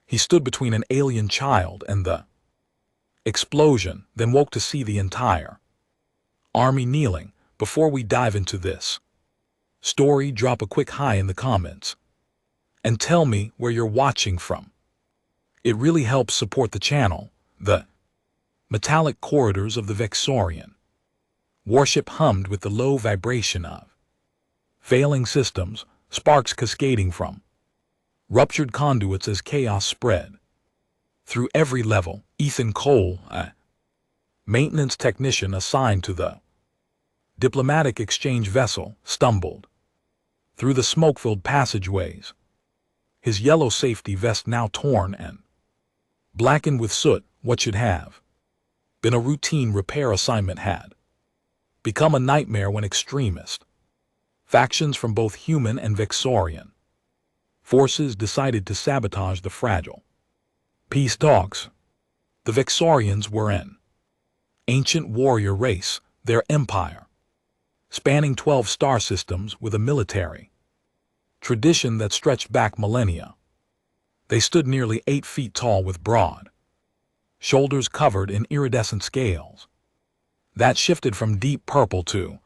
He stood between an alien child and the explosion, then woke to see the entire army kneeling. Before we dive into this story, drop a quick hi in the comments and tell me where you're watching from. It really helps support the channel. The metallic corridors of the Vexorian warship hummed with the low vibration of failing systems, sparks cascading from ruptured conduits as chaos spread through every level. Ethan Cole, a maintenance technician assigned to the diplomatic exchange vessel, stumbled through the smoke-filled passageways. His yellow safety vest now torn and blackened with soot. What should have been a routine repair assignment had become a nightmare when extremist factions from both human and Vexorian forces decided to sabotage the fragile peace talks. The Vexorians were an ancient warrior race, their empire spanning 12 star systems with a military tradition that stretched back millennia. They stood nearly 8 feet tall with broad shoulders covered in iridescent scales that shifted from deep purple to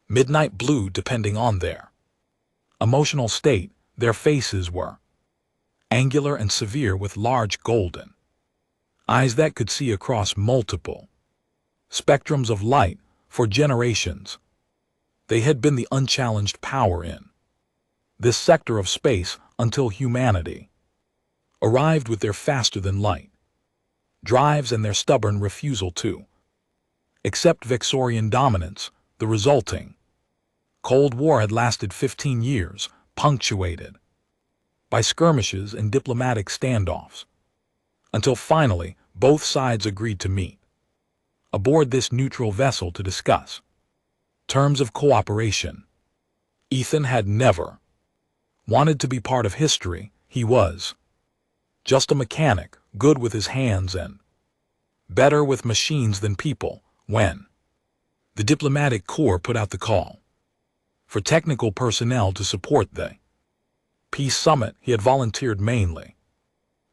midnight blue depending on their emotional state. Their faces were angular and severe with large golden eyes that could see across multiple spectrums of light. For generations, they had been the unchallenged power in this sector of space until humanity arrived with their faster-than-light drives and their stubborn refusal to accept Vexorian dominance. The resulting Cold War had lasted 15 years, punctuated by skirmishes and diplomatic standoffs, until finally both sides agreed to meet aboard this neutral vessel to discuss terms of cooperation. Ethan had never wanted to be part of history. He was just a mechanic, good with his hands and better with machines than people. When the diplomatic corps put out the call for technical personnel to support the peace summit, he had volunteered mainly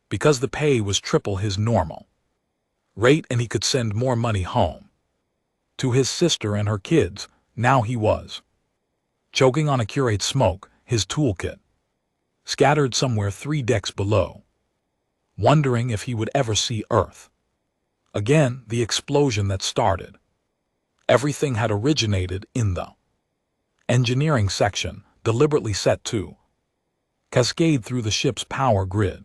because the pay was triple his normal rate and he could send more money home to his sister and her kids. Now he was choking on a curate smoke, his toolkit scattered somewhere 3 decks below, wondering if he would ever see Earth again. The explosion that started everything had originated in the engineering section, deliberately set to cascade through the ship's power grid.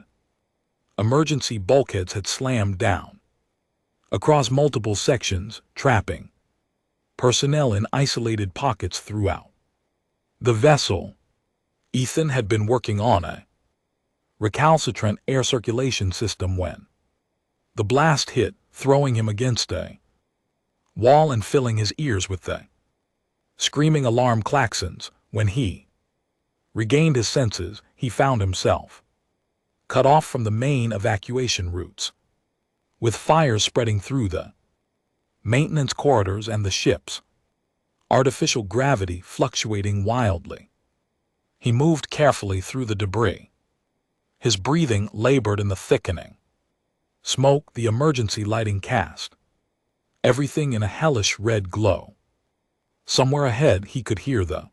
Emergency bulkheads had slammed down across multiple sections, trapping personnel in isolated pockets throughout the vessel. Ethan had been working on a recalcitrant air circulation system when the blast hit, throwing him against a wall and filling his ears with the screaming alarm klaxons. When he regained his senses, he found himself cut off from the main evacuation routes, with fires spreading through the maintenance corridors and the ship's artificial gravity fluctuating wildly. He moved carefully through the debris, his breathing labored in the thickening smoke. The emergency lighting cast everything in a hellish red glow. Somewhere ahead he could hear the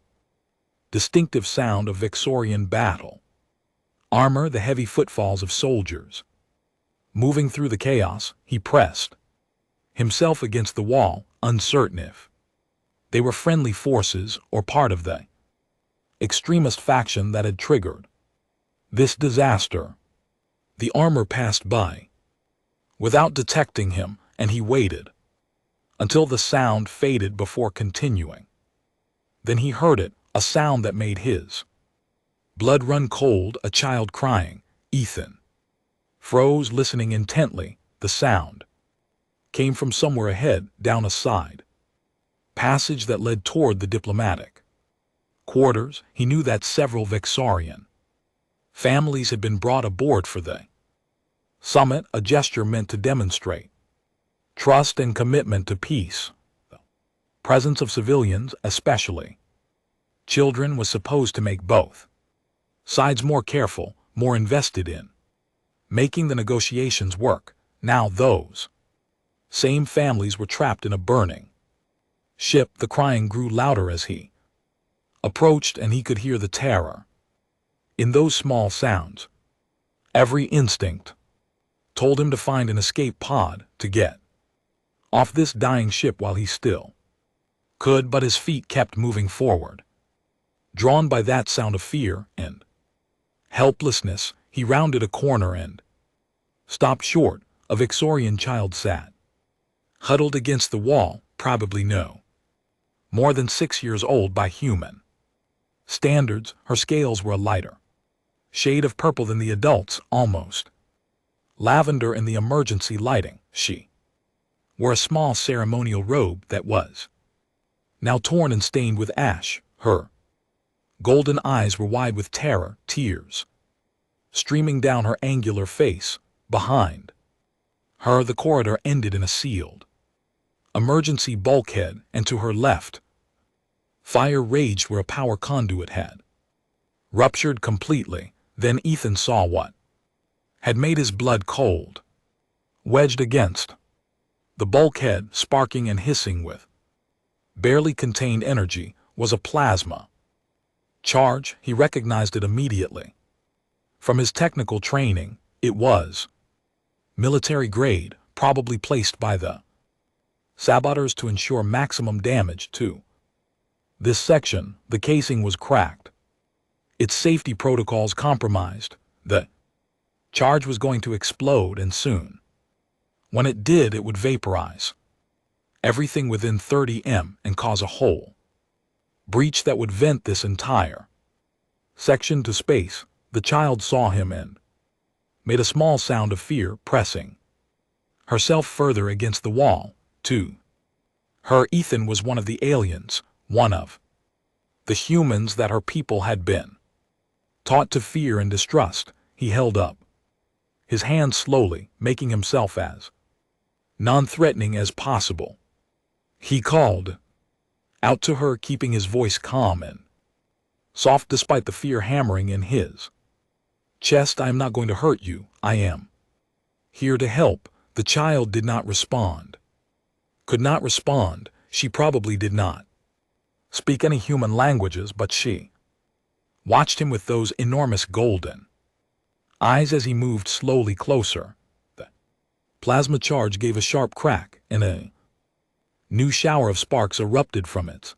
distinctive sound of Vexorian battle armor, the heavy footfalls of soldiers moving through the chaos. He pressed himself against the wall, uncertain if they were friendly forces or part of the extremist faction that had triggered this disaster. The armor passed by without detecting him, and he waited until the sound faded before continuing. Then he heard it, a sound that made his blood run cold, a child crying. Ethan froze, listening intently. The sound came from somewhere ahead, down a side passage that led toward the diplomatic quarters. He knew that several Vexorian families had been brought aboard for the summit, a gesture meant to demonstrate trust and commitment to peace. The presence of civilians, especially children, was supposed to make both sides more careful, more invested in making the negotiations work. Now those same families were trapped in a burning ship. The crying grew louder as he approached, and he could hear the terror in those small sounds. Every instinct told him to find an escape pod to get off this dying ship while he still could, but his feet kept moving forward. Drawn by that sound of fear and helplessness, he rounded a corner and stopped short. A Victorian child sat huddled against the wall, probably no more than 6 years old by human standards. Her scales were a lighter shade of purple than the adults, almost lavender in the emergency lighting. She wore a small ceremonial robe that was now torn and stained with ash. Her golden eyes were wide with terror, tears streaming down her angular face. Behind her, the corridor ended in a sealed emergency bulkhead, and to her left, fire raged where a power conduit had ruptured completely. Then Ethan saw what had made his blood cold. Wedged against the bulkhead, sparking and hissing with barely contained energy, was a plasma charge. He recognized it immediately. From his technical training, it was military grade, probably placed by the saboteurs to ensure maximum damage to this section. The casing was cracked, its safety protocols compromised. The charge was going to explode, and soon. When it did, it would vaporize everything within 30 m and cause a whole breach that would vent this entire section to space. The child saw him and made a small sound of fear, pressing herself further against the wall. To her, Ethan was one of the aliens, one of the humans that her people had been taught to fear and distrust. He held up his hand slowly, making himself as non-threatening as possible. He called out to her, keeping his voice calm and soft despite the fear hammering in his chest. "I am not going to hurt you. I am here to help." The child did not respond. Could not respond. She probably did not speak any human languages, but she watched him with those enormous golden eyes as he moved slowly closer. The plasma charge gave a sharp crack, and a new shower of sparks erupted from its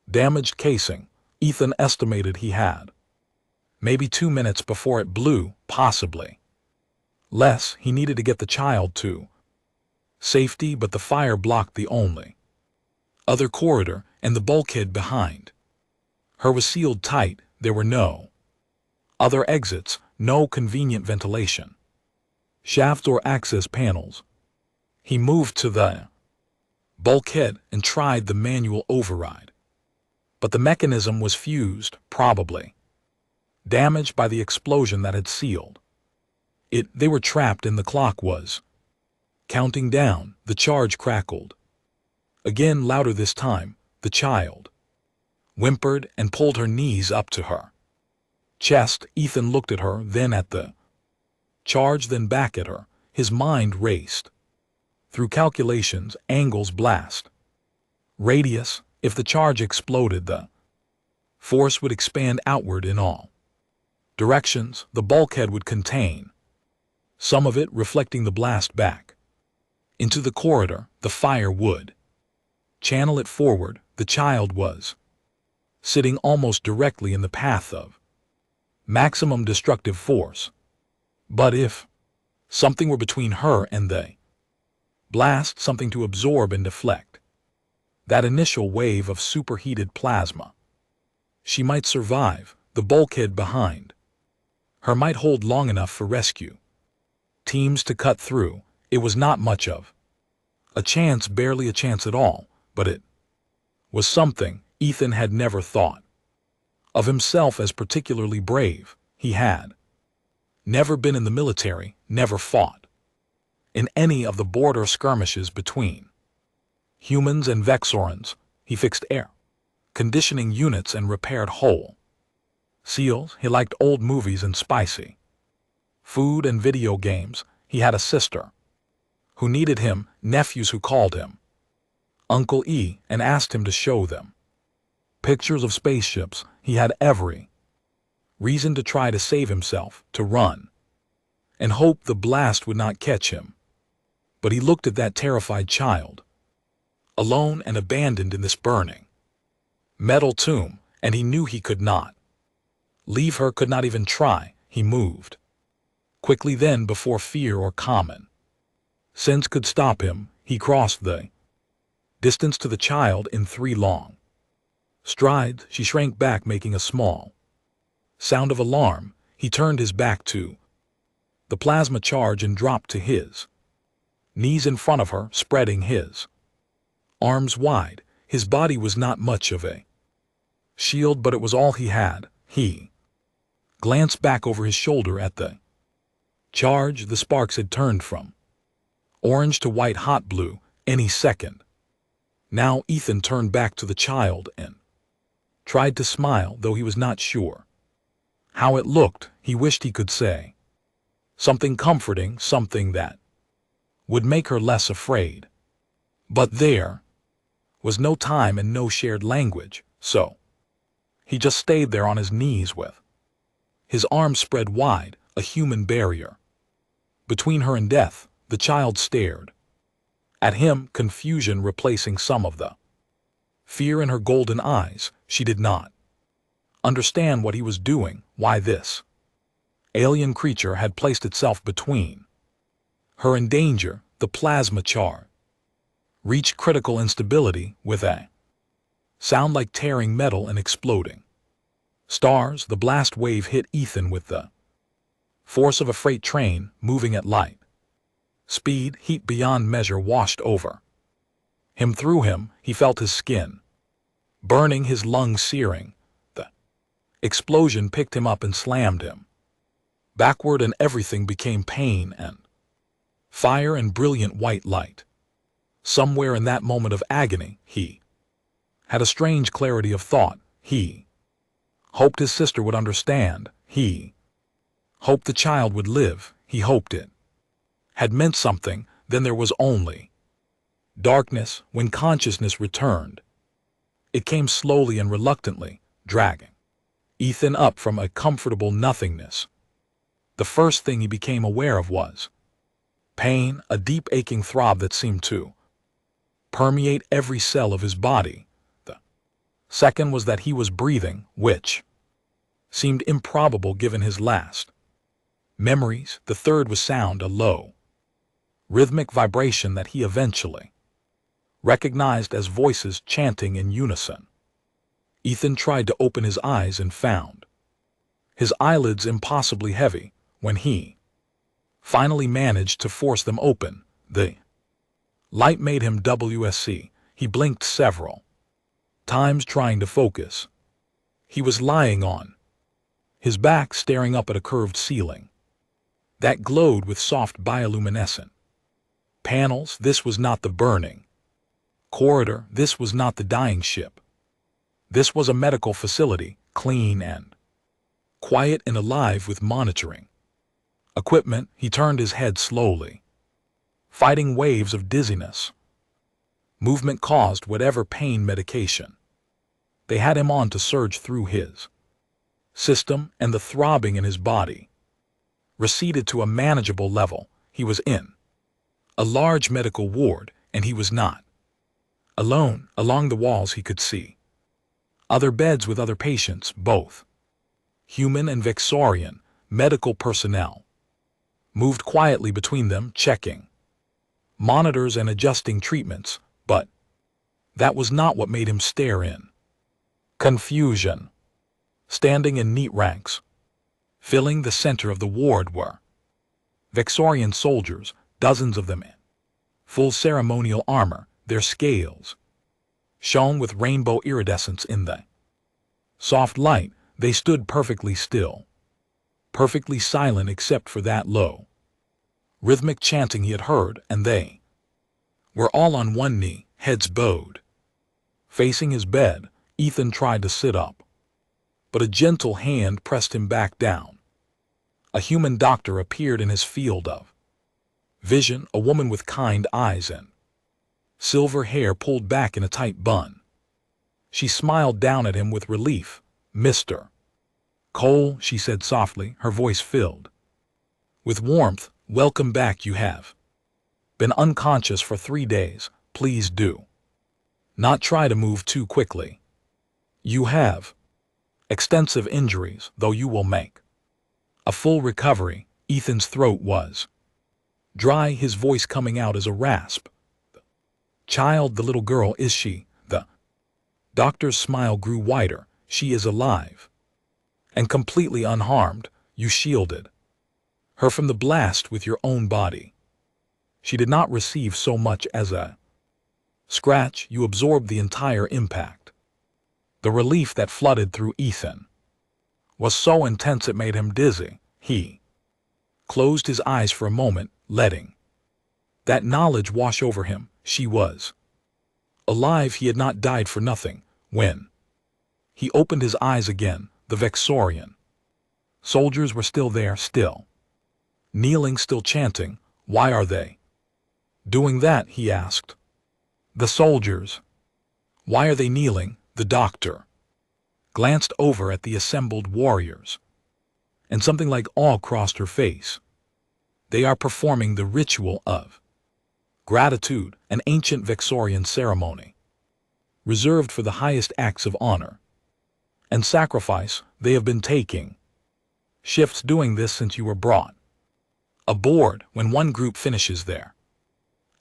damaged casing. Ethan estimated he had maybe 2 minutes before it blew, possibly less. He needed to get the child to safety, but the fire blocked the only other corridor, and the bulkhead behind her was sealed tight. There were no other exits, no convenient ventilation shafts or access panels. He moved to the bulkhead and tried the manual override, but the mechanism was fused, probably damaged by the explosion that had sealed it. They were trapped, and the clock was counting down. The charge crackled again, louder this time. The child whimpered and pulled her knees up to her chest. Ethan looked at her, then at the charge, then back at her. His mind raced through calculations, angles, blast radius. If the charge exploded, the force would expand outward in all directions. The bulkhead would contain some of it, reflecting the blast back into the corridor. The fire would channel it forward. The child was sitting almost directly in the path of maximum destructive force. But if something were between her and the blast, something to absorb and deflect that initial wave of superheated plasma, she might survive. The bulkhead behind her might hold long enough for rescue teams to cut through. It was not much of a chance, barely a chance at all, but it was something. Ethan had never thought of himself as particularly brave. He had never been in the military, never fought in any of the border skirmishes between humans and Vexorans. He fixed air conditioning units and repaired whole seals. He liked old movies and spicy Food and video games. He had a sister who needed him, nephews who called him Uncle E and asked him to show them pictures of spaceships. He had every reason to try to save himself, to run, and hope the blast would not catch him. But he looked at that terrified child, alone and abandoned in this burning metal tomb, and he knew he could not leave her, could not even try. He moved quickly then, before fear or common sense could stop him. He crossed the distance to the child in 3 long strides. She shrank back, making a small sound of alarm. He turned his back to the plasma charge and dropped to his knees in front of her, spreading his arms wide. His body was not much of a shield, but it was all he had. He glanced back over his shoulder at the charge. The sparks had turned from orange to white hot blue any second. Now Ethan turned back to the child and tried to smile, though he was not sure how it looked. He wished he could say something comforting, something that would make her less afraid. But there was no time and no shared language, so he just stayed there on his knees with his arms spread wide, a human barrier between her and death. The child stared at him, confusion replacing some of the fear in her golden eyes. She did not understand what he was doing, why this alien creature had placed itself between her and danger. The plasma charge reached critical instability with a sound like tearing metal and exploding stars. The blast wave hit Ethan with the force of a freight train moving at light speed. Heat beyond measure washed over him. Through him, he felt his skin burning, his lungs searing. The explosion picked him up and slammed him backward, and everything became pain and fire and brilliant white light. Somewhere in that moment of agony, he had a strange clarity of thought. He hoped his sister would understand. He hoped the child would live. He hoped it had meant something. Then there was only darkness. When consciousness returned, it came slowly and reluctantly, dragging Ethan up from a comfortable nothingness. The first thing he became aware of was pain, a deep aching throb that seemed to permeate every cell of his body. The second was that he was breathing, which seemed improbable given his last memories. The third was sound, a low, rhythmic vibration that he eventually recognized as voices chanting in unison. Ethan tried to open his eyes and found his eyelids impossibly heavy. When he finally managed to force them open, the light made him WSC. He blinked several times, trying to focus. He was lying on his back, staring up at a curved ceiling that glowed with soft bioluminescent panels. This was not the burning corridor. This was not the dying ship. This was a medical facility, clean and quiet and alive with monitoring equipment. He turned his head slowly, fighting waves of dizziness. Movement caused whatever pain medication they had him on to surge through his system, and the throbbing in his body receded to a manageable level. He was in a large medical ward, and he was not alone. Along the walls he could see other beds with other patients, both human and Vexorian. Medical personnel moved quietly between them, checking monitors and adjusting treatments, but that was not what made him stare in confusion. Standing in neat ranks, filling the center of the ward, were Vexorian soldiers, dozens of them in full ceremonial armor. Their scales shone with rainbow iridescence in the soft light. They stood perfectly still, perfectly silent except for that low, rhythmic chanting he had heard, and they were all on one knee, heads bowed. Facing his bed, Ethan tried to sit up, but a gentle hand pressed him back down. A human doctor appeared in his field of vision, a woman with kind eyes and silver hair pulled back in a tight bun. She smiled down at him with relief. "Mr. Cole," she said softly, her voice filled with warmth, "welcome back. You have been unconscious for 3 days. Please do not try to move too quickly. You have extensive injuries, though you will make a full recovery." Ethan's throat was dry, his voice coming out as a rasp. "Child, the little girl, is she?" The doctor's smile grew wider. "She is alive and completely unharmed. You shielded her from the blast with your own body. She did not receive so much as a scratch. You absorbed the entire impact." The relief that flooded through Ethan was so intense it made him dizzy. He closed his eyes for a moment, letting that knowledge wash over him. She was alive. He had not died for nothing. When he opened his eyes again, the Vexorian soldiers were still there, still kneeling, still chanting. "Why are they doing that?" he asked. "The soldiers. Why are they kneeling?" The doctor glanced over at the assembled warriors, and something like awe crossed her face. "They are performing the ritual of gratitude, an ancient Vexorian ceremony, reserved for the highest acts of honor and sacrifice. They have been taking shifts doing this since you were brought aboard. When one group finishes their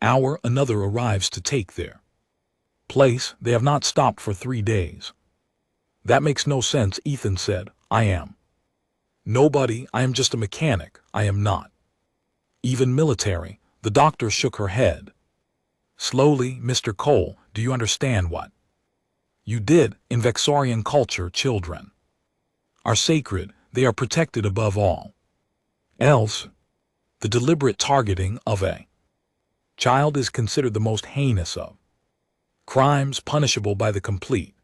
hour, another arrives to take their place. They have not stopped for 3 days." "That makes no sense," Ethan said. "I am nobody. I am just a mechanic. I am not even military." The doctor shook her head slowly. "Mr. Cole, do you understand what you did? In Vexorian culture, children are sacred. They are protected above all else. The deliberate targeting of a child is considered the most heinous of crimes, punishable by the complete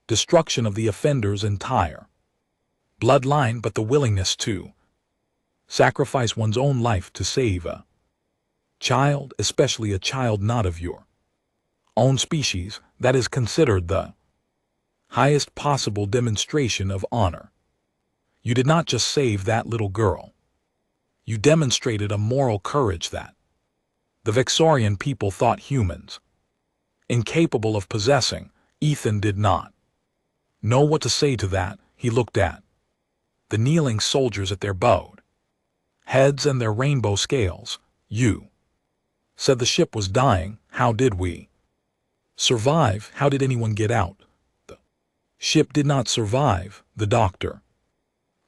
destruction of the offender's entire bloodline. But the willingness to sacrifice one's own life to save a child, especially a child not of your own species, that is considered the highest possible demonstration of honor. You did not just save that little girl. You demonstrated a moral courage that the Vexorian people thought humans incapable of possessing." Ethan did not know what to say to that. He looked at the kneeling soldiers, at their bowed heads and their rainbow scales. "You said the ship was dying. How did we survive? How did anyone get out?" "The ship did not survive," the doctor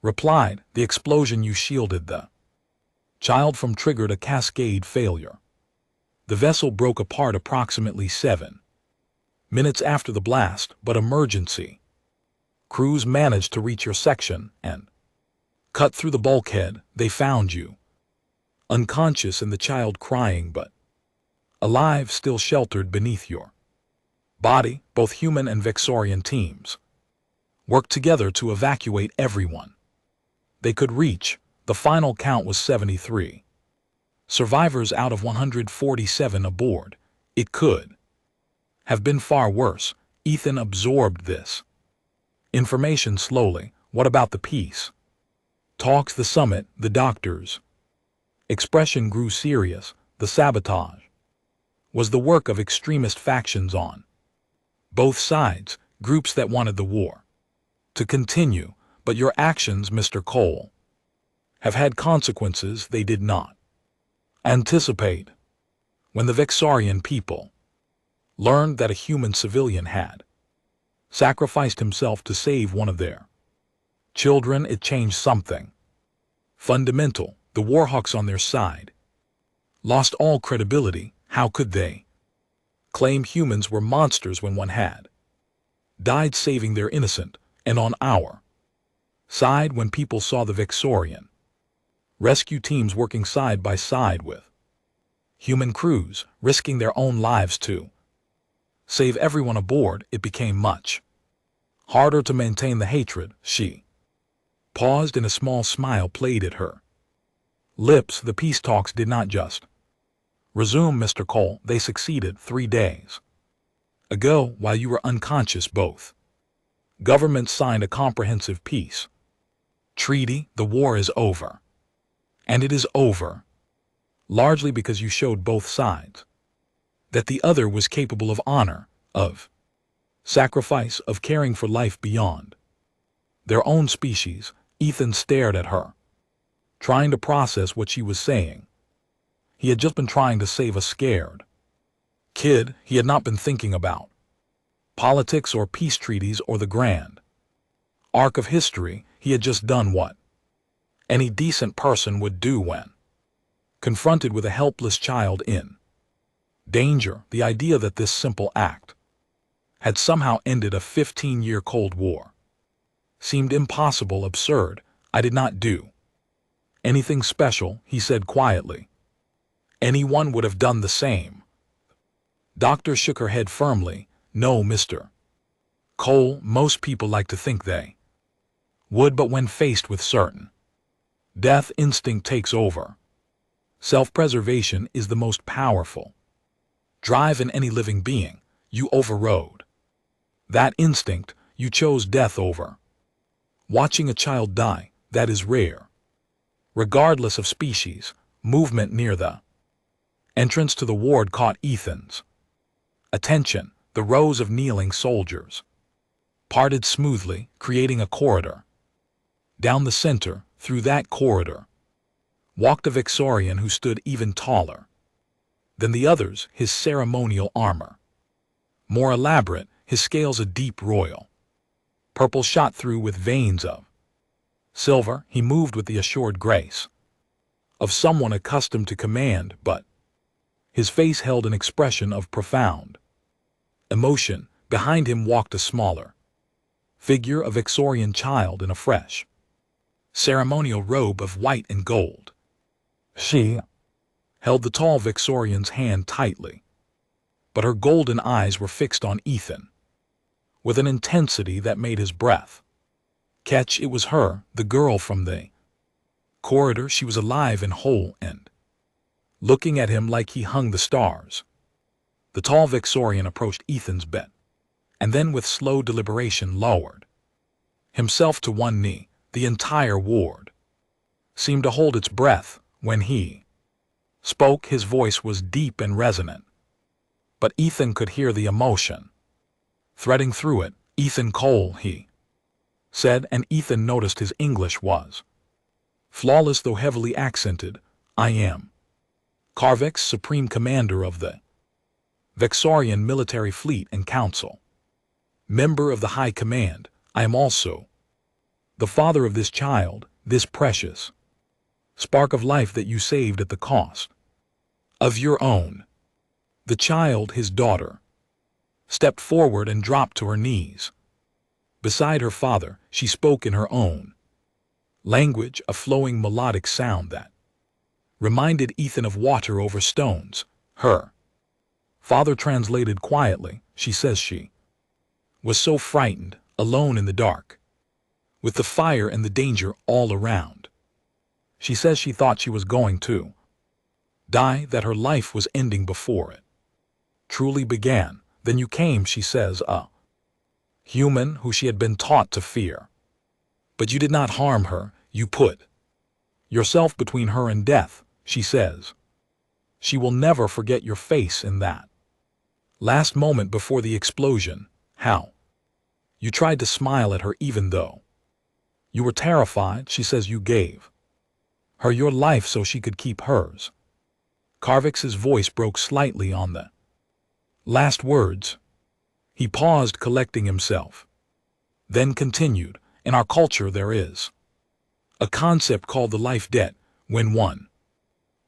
replied. "The explosion you shielded the child from triggered a cascade failure. The vessel broke apart approximately 7 minutes after the blast, but emergency crews managed to reach your section and cut through the bulkhead. They found you unconscious and the child crying but alive, still sheltered beneath your body." Both human and Vexorian teams worked together to evacuate everyone they could reach. The final count was 73 survivors out of 147 aboard. It could have been far worse. Ethan absorbed this information slowly. "What about the peace talks, the summit?" The doctor's expression grew serious. "The sabotage was the work of extremist factions on both sides, groups that wanted the war to continue. But your actions, Mr. Cole, have had consequences they did not anticipate. When the Vexorian people learned that a human civilian had sacrificed himself to save one of their children, it changed something fundamental. The Warhawks on their side lost all credibility. How could they claim humans were monsters when one had died saving their innocent? And on our side, when people saw the Vexorian rescue teams working side by side with human crews, risking their own lives to save everyone aboard, it became much harder to maintain the hatred. She paused and a small smile played at her lips. The peace talks did not just resume, Mr. Cole. They succeeded 3 days ago while you were unconscious. Both governments signed a comprehensive peace treaty. The war is over. And it is over largely because you showed both sides that the other was capable of honor, of sacrifice, of caring for life beyond their own species. Ethan stared at her, trying to process what she was saying. He had just been trying to save a scared kid. He had not been thinking about politics or peace treaties or the grand arc of history. He had just done what any decent person would do when confronted with a helpless child in danger. The idea that this simple act had somehow ended a 15-year Cold War seemed impossible, absurd. I did not do anything special, he said quietly. Anyone would have done the same. Doctor shook her head firmly. No, Mr. Cole, most people like to think they would, but when faced with certain death, instinct takes over. Self-preservation is the most powerful drive in any living being. You overrode that instinct. You chose death over watching a child die. That is rare, regardless of species. Movement near the entrance to the ward caught Ethan's attention. The rows of kneeling soldiers parted smoothly, creating a corridor. Down the center, through that corridor, walked a Vexorian who stood even taller than the others, his ceremonial armor more elaborate, his scales a deep royal purple shot through with veins of silver. He moved with the assured grace of someone accustomed to command, but his face held an expression of profound emotion. Behind him walked a smaller figure, a Vexorian child in a fresh ceremonial robe of white and gold. She held the tall Vexorian's hand tightly, but her golden eyes were fixed on Ethan with an intensity that made his breath catch. It was her, the girl from the corridor. She was alive and whole and looking at him like he hung the stars. The tall Vexorian approached Ethan's bed, and then with slow deliberation lowered himself to one knee. The entire ward seemed to hold its breath when he spoke. His voice was deep and resonant, but Ethan could hear the emotion threading through it. Ethan Cole, he said, and Ethan noticed his English was flawless though heavily accented. I am Carvex, Supreme Commander of the Vexorian Military Fleet and Council, member of the High Command. I am also the father of this child, this precious spark of life that you saved at the cost of your own. The child, his daughter, stepped forward and dropped to her knees beside her father. She spoke in her own language, a flowing melodic sound that reminded Ethan of water over stones. Her father translated quietly. She says she was so frightened, alone in the dark, with the fire and the danger all around. She says she thought she was going to die, that her life was ending before it truly began. Then you came, she says, a human who she had been taught to fear. But you did not harm her. You put yourself between her and death, she says. She will never forget your face in that last moment before the explosion. How you tried to smile at her even though you were terrified. She says you gave her your life so she could keep hers. Carvex's voice broke slightly on the last words. He paused, collecting himself, then continued. In our culture there is a concept called the life debt. When one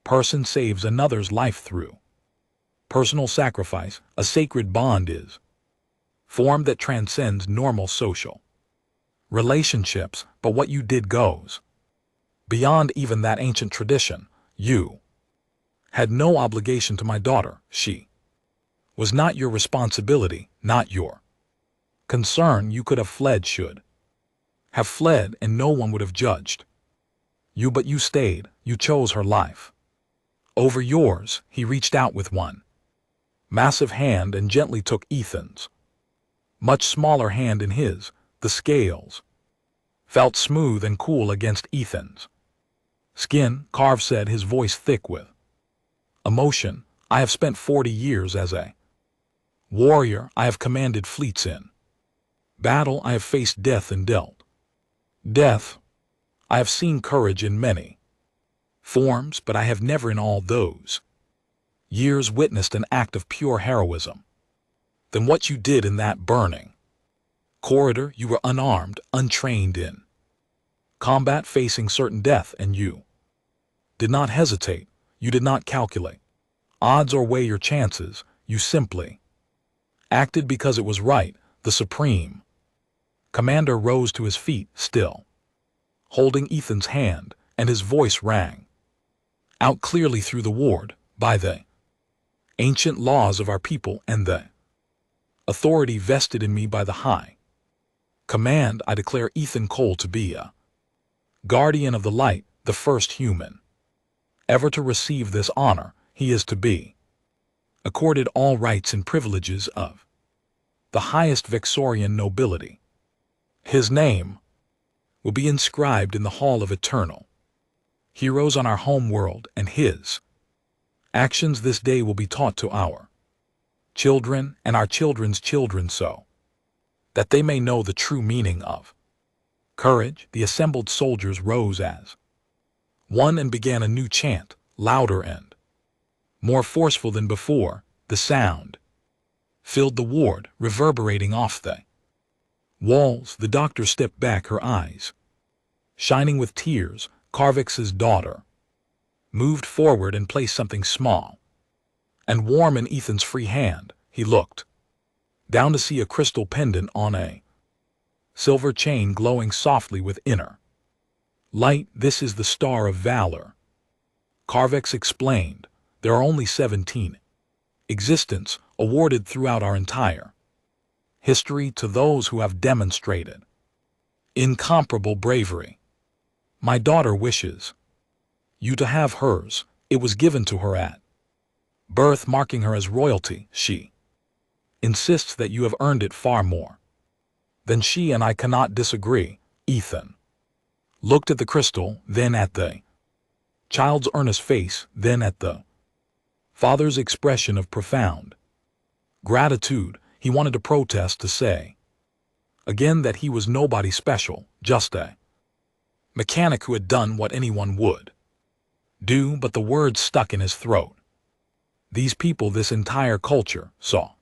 person saves another's life through personal sacrifice, a sacred bond is formed that transcends normal social relationships. But what you did goes beyond even that ancient tradition. You had no obligation to my daughter. She was not your responsibility, not your concern. You could have fled should have fled and no one would have judged you, but you stayed, you chose her life. Over yours, he reached out with one massive hand and gently took Ethan's much smaller hand in his. The scales felt smooth and cool against Ethan's skin. Carve said, his voice thick with emotion. I have spent 40 years as a warrior. I have commanded fleets in battle. I have faced death and dealt death. I have seen courage in many forms, but I have never in all those years witnessed an act of pure heroism than what you did in that burning corridor. You were unarmed, untrained in combat, facing certain death, and you did not hesitate. You did not calculate odds or weigh your chances. You simply acted because it was right. The Supreme Commander rose to his feet, still holding Ethan's hand, and his voice rang out clearly through the ward. By the ancient laws of our people and the authority vested in me by the High Command, I declare Ethan Cole to be a guardian of the light, the first human ever to receive this honor. He is to be accorded all rights and privileges of the highest Vexorian nobility. His name will be inscribed in the Hall of Eternal Heroes on our home world, and his actions this day will be taught to our children and our children's children, so that they may know the true meaning of courage. The assembled soldiers rose as one and began a new chant, louder and more forceful than before. The sound filled the ward, reverberating off the walls. The doctor stepped back, her eyes shining with tears. Carvex's daughter moved forward and placed something small and warm in Ethan's free hand. He looked down to see a crystal pendant on a silver chain glowing softly with inner light. This is the Star of Valor, Carvex explained. There are only 17 existence awarded throughout our entire history to those who have demonstrated incomparable bravery. My daughter wishes you to have hers. It was given to her at birth, marking her as royalty. She insists that you have earned it far more than she, and I cannot disagree. Ethan looked at the crystal, then at the child's earnest face, then at the father's expression of profound gratitude. He wanted to protest, to say again that he was nobody special, just a mechanic who had done what anyone would do, but the words stuck in his throat. These people, this entire culture, saw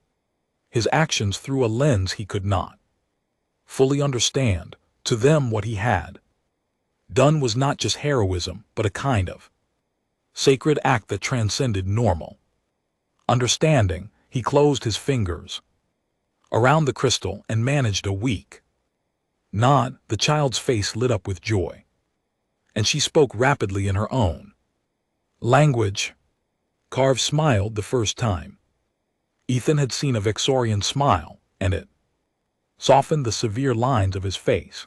his actions through a lens he could not fully understand. To them, what he had done was not just heroism, but a kind of sacred act that transcended normal understanding. He closed his fingers around the crystal and managed a weak nod. The child's face lit up with joy, and she spoke rapidly in her own language. Carve smiled the first time Ethan had seen a Vexorian smile, and it softened the severe lines of his face.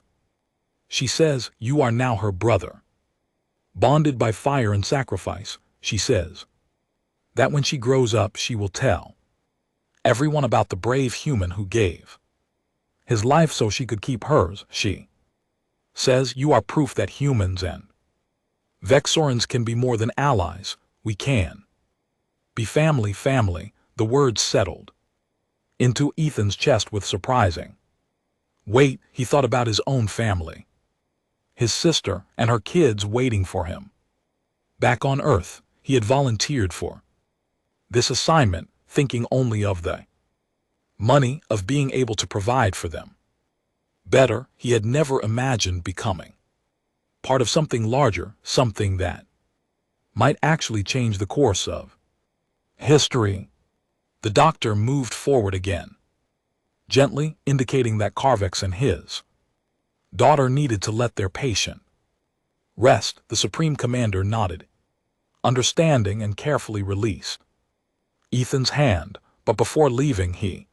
She says, you are now her brother, bonded by fire and sacrifice. She says that when she grows up, she will tell everyone about the brave human who gave his life so she could keep hers. She says you are proof that humans and Vexorans can be more than allies. We can be family. Family. The words settled into Ethan's chest with surprising weight. He thought about his own family, his sister and her kids waiting for him back on Earth. He had volunteered for this assignment, thinking only of the money, of being able to provide for them better. He had never imagined becoming part of something larger, something that might actually change the course of history. The doctor moved forward again, gently indicating that Carvex and his daughter needed to let their patient rest. The Supreme Commander nodded, understanding, and carefully released Ethan's hand, but before leaving he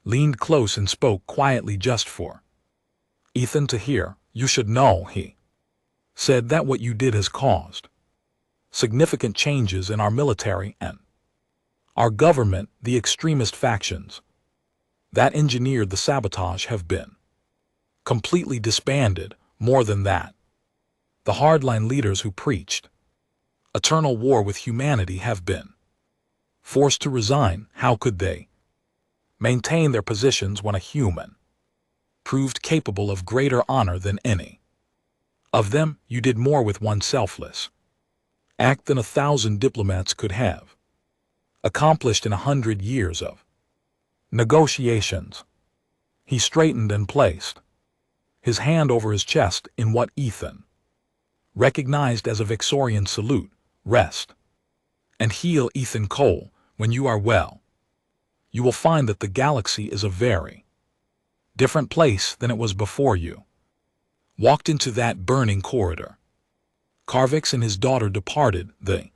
leaned close and spoke quietly, just for Ethan, to hear, you should know, he said, that what you did has caused significant changes in our military and our government. The extremist factions that engineered the sabotage have been completely disbanded. More than that, the hardline leaders who preached eternal war with humanity have been forced to resign. How could they maintain their positions when a human proved capable of greater honor than any of them? You did more with one selfless act than 1,000 diplomats could have accomplished in 100 years of negotiations. He straightened and placed his hand over his chest in what Ethan recognized as a Victorian salute. Rest and heal, Ethan Cole. When you are well, you will find that the galaxy is a very different place than it was before you walked into that burning corridor. Carvix and his daughter departed, the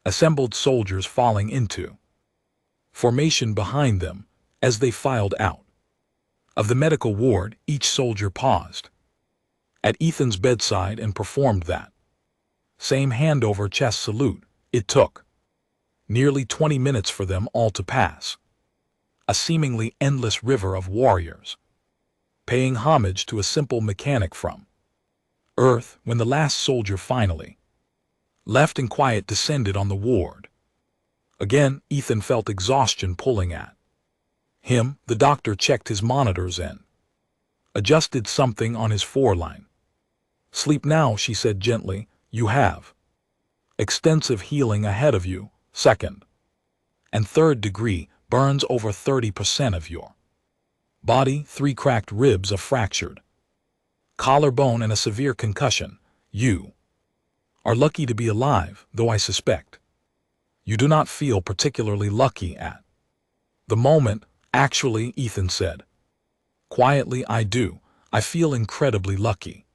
assembled soldiers falling into formation behind them. As they filed out of the medical ward, each soldier paused at Ethan's bedside and performed that same hand-over chest salute. It took nearly 20 minutes for them all to pass a seemingly endless river of warriors, paying homage to a simple mechanic from Earth. When the last soldier finally left and quiet descended on the ward, again Ethan felt exhaustion pulling at him. The doctor checked his monitors and adjusted something on his foreline. Sleep now, she said gently. You have extensive healing ahead of you. Second and third degree burns over 30% of your body. 3 cracked ribs, a fractured collarbone, and a severe concussion. You are lucky to be alive, though I suspect you do not feel particularly lucky at the moment. Actually, Ethan said quietly, I do. I feel incredibly lucky.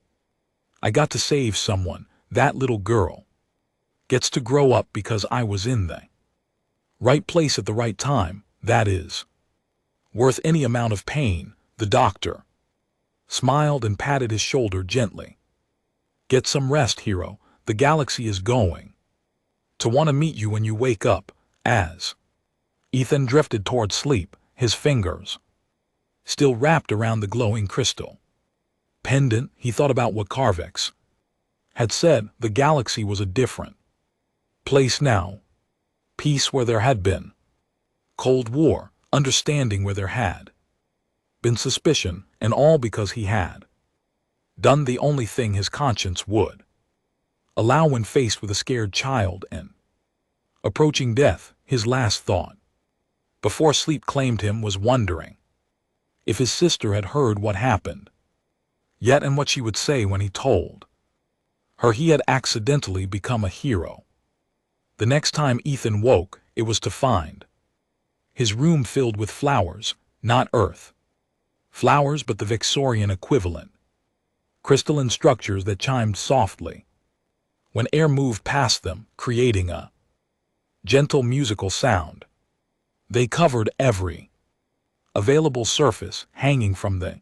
I got to save someone. That little girl gets to grow up because I was in the right place at the right time. That is worth any amount of pain. The doctor smiled and patted his shoulder gently. Get some rest, hero. The galaxy is going to want to meet you when you wake up. As Ethan drifted toward sleep, his fingers still wrapped around the glowing crystal pendant, he thought about what Carvix had said. The galaxy was a different place now. Peace where there had been Cold War, understanding where there had been suspicion, and all because he had done the only thing his conscience would allow when faced with a scared child and approaching death. His last thought before sleep claimed him was wondering if his sister had heard what happened yet, and what she would say when he told her he had accidentally become a hero. The next time Ethan woke, it was to find his room filled with flowers, not Earth flowers, but the Victorian equivalent, crystalline structures that chimed softly when air moved past them, creating a gentle musical sound. They covered every available surface, hanging from the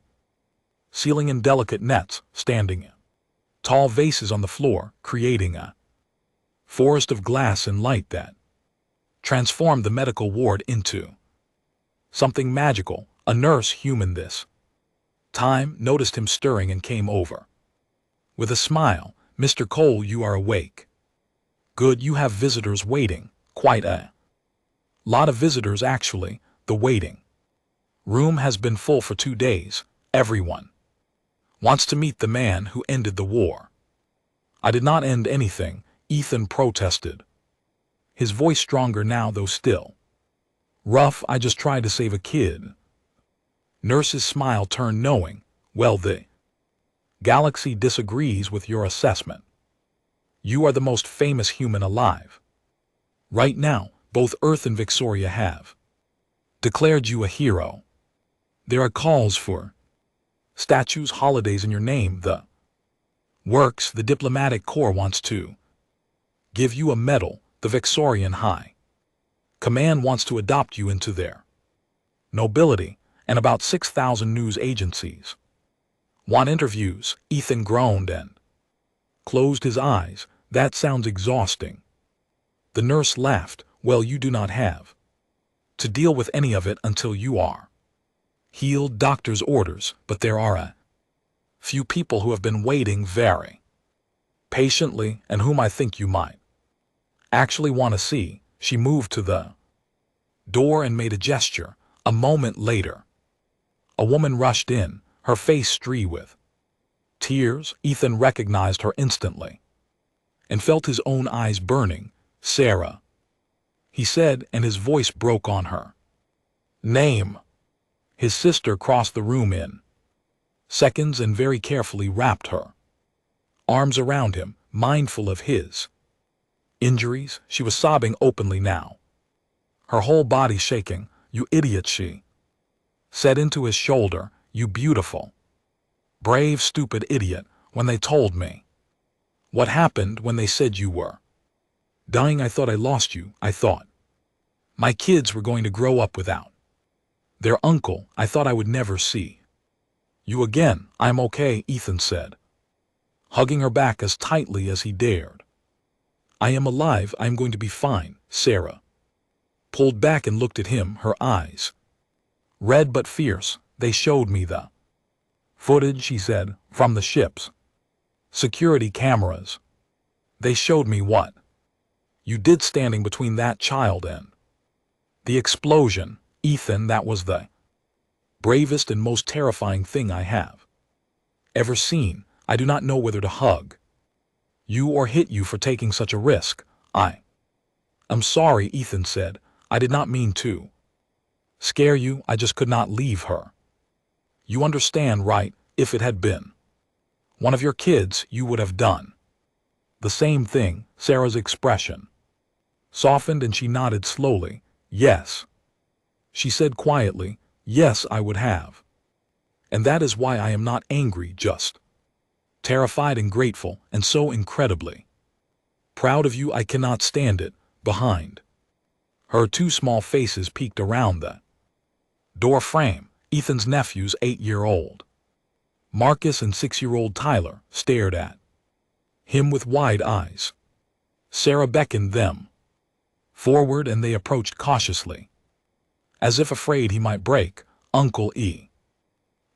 ceiling in delicate nets, standing in tall vases on the floor, creating a forest of glass and light that transformed the medical ward into something magical. A nurse, human this time, noticed him stirring and came over with a smile. Mr. Cole, you are awake. Good, you have visitors waiting. Quite a lot of visitors, actually. The waiting room has been full for 2 days. Everyone wants to meet the man who ended the war. I did not end anything, Ethan protested, his voice stronger now, though still rough. I just tried to save a kid. Nurse's smile turned knowing. Well, the galaxy disagrees with your assessment. You are the most famous human alive. Right now, both Earth and Victoria have declared you a hero. There are calls for statues, holidays in your name. The works, the diplomatic corps wants to give you a medal. The Victorian High Command wants to adopt you into their nobility, and about 6,000 news agencies Want interviews? Ethan groaned and closed his eyes. That sounds exhausting. The nurse laughed. Well, you do not have to deal with any of it until you are healed. Doctor's orders, but there are a few people who have been waiting very patiently and whom I think you might actually want to see. She moved to the door and made a gesture. A moment later, a woman rushed in, her face streaked with tears. Ethan recognized her instantly and felt his own eyes burning. Sarah, he said, and his voice broke on her name. His sister crossed the room in seconds and very carefully wrapped her arms around him, mindful of his injuries. She was sobbing openly now, her whole body shaking. You idiot, she said into his shoulder. You beautiful, brave, stupid idiot. When they told me what happened, when they said you were dying, I thought I lost you. I thought my kids were going to grow up without their uncle. I thought I would never see you again. I'm okay, Ethan said, hugging her back as tightly as he dared. I am alive. I'm going to be fine. Sarah pulled back and looked at him, her eyes red but fierce. They showed me the footage, she said, from the ship's security cameras. They showed me what you did standing between that child and the explosion. Ethan, that was the bravest and most terrifying thing I have ever seen. I do not know whether to hug you or hit you for taking such a risk. I'm sorry, Ethan said. I did not mean to scare you. I just could not leave her. You understand, right? If it had been one of your kids, you would have done the same thing. Sarah's expression softened and she nodded slowly. Yes, she said quietly. Yes, I would have. And that is why I am not angry, just terrified and grateful, and so incredibly proud of you. I cannot stand it. Behind her, two small faces peeked around the door frame. Ethan's nephews, 8-year-old Marcus and 6-year-old Tyler, stared at him with wide eyes. Sarah beckoned them forward and they approached cautiously, as if afraid he might break. Uncle E.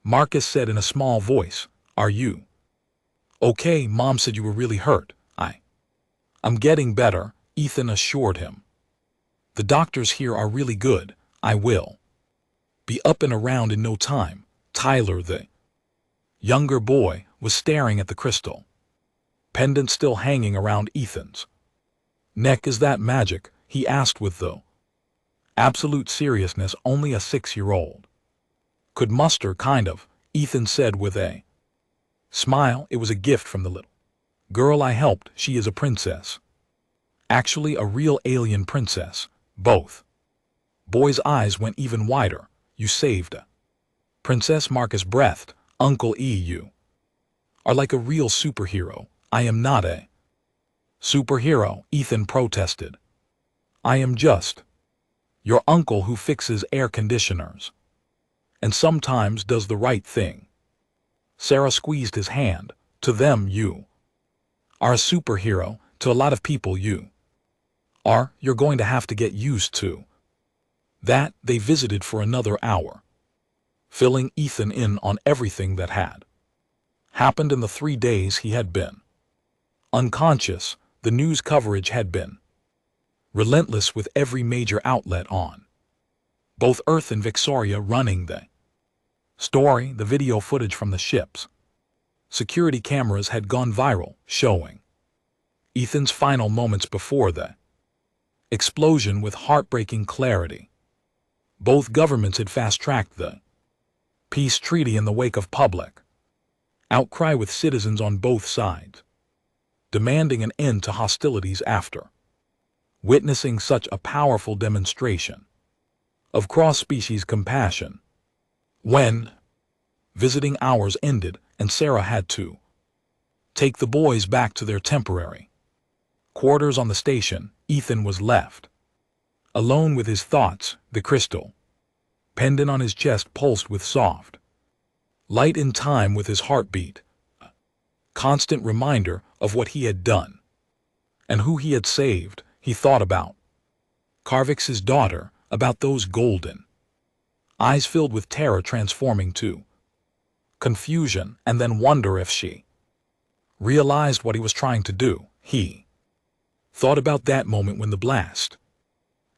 Marcus said in a small voice, are you okay? Mom said you were really hurt. I'm getting better, Ethan assured him. The doctors here are really good. I will be up and around in no time. Tyler, the younger boy, was staring at the crystal pendant still hanging around Ethan's neck. Is that magic? He asked with the absolute seriousness only a 6-year-old could muster. Kind of, Ethan said with a smile. It was a gift from the little girl I helped. She is a princess. Actually, a real alien princess. Both boys' eyes went even wider. You saved a princess, Marcus breathed. Uncle E, you are like a real superhero. I am not a superhero, Ethan protested. I am just your uncle who fixes air conditioners and sometimes does the right thing. Sarah squeezed his hand. To them, you are a superhero. To a lot of people, you are. You're going to have to get used to that. They visited for another hour, filling Ethan in on everything that had happened in the 3 days he had been unconscious. The news coverage had been relentless, with every major outlet on both Earth and Victoria running the story. The video footage from the ship's security cameras had gone viral, showing Ethan's final moments before the explosion with heartbreaking clarity. Both governments had fast-tracked the peace treaty in the wake of public outcry, with citizens on both sides demanding an end to hostilities after witnessing such a powerful demonstration of cross-species compassion. When visiting hours ended and Sarah had to take the boys back to their temporary quarters on the station, Ethan was left alone with his thoughts. The crystal pendant on his chest pulsed with soft light in time with his heartbeat, a constant reminder of what he had done and who he had saved. He thought about Carvix's daughter, about those golden eyes filled with terror transforming to confusion, and then wonder if she realized what he was trying to do. He thought about that moment when the blast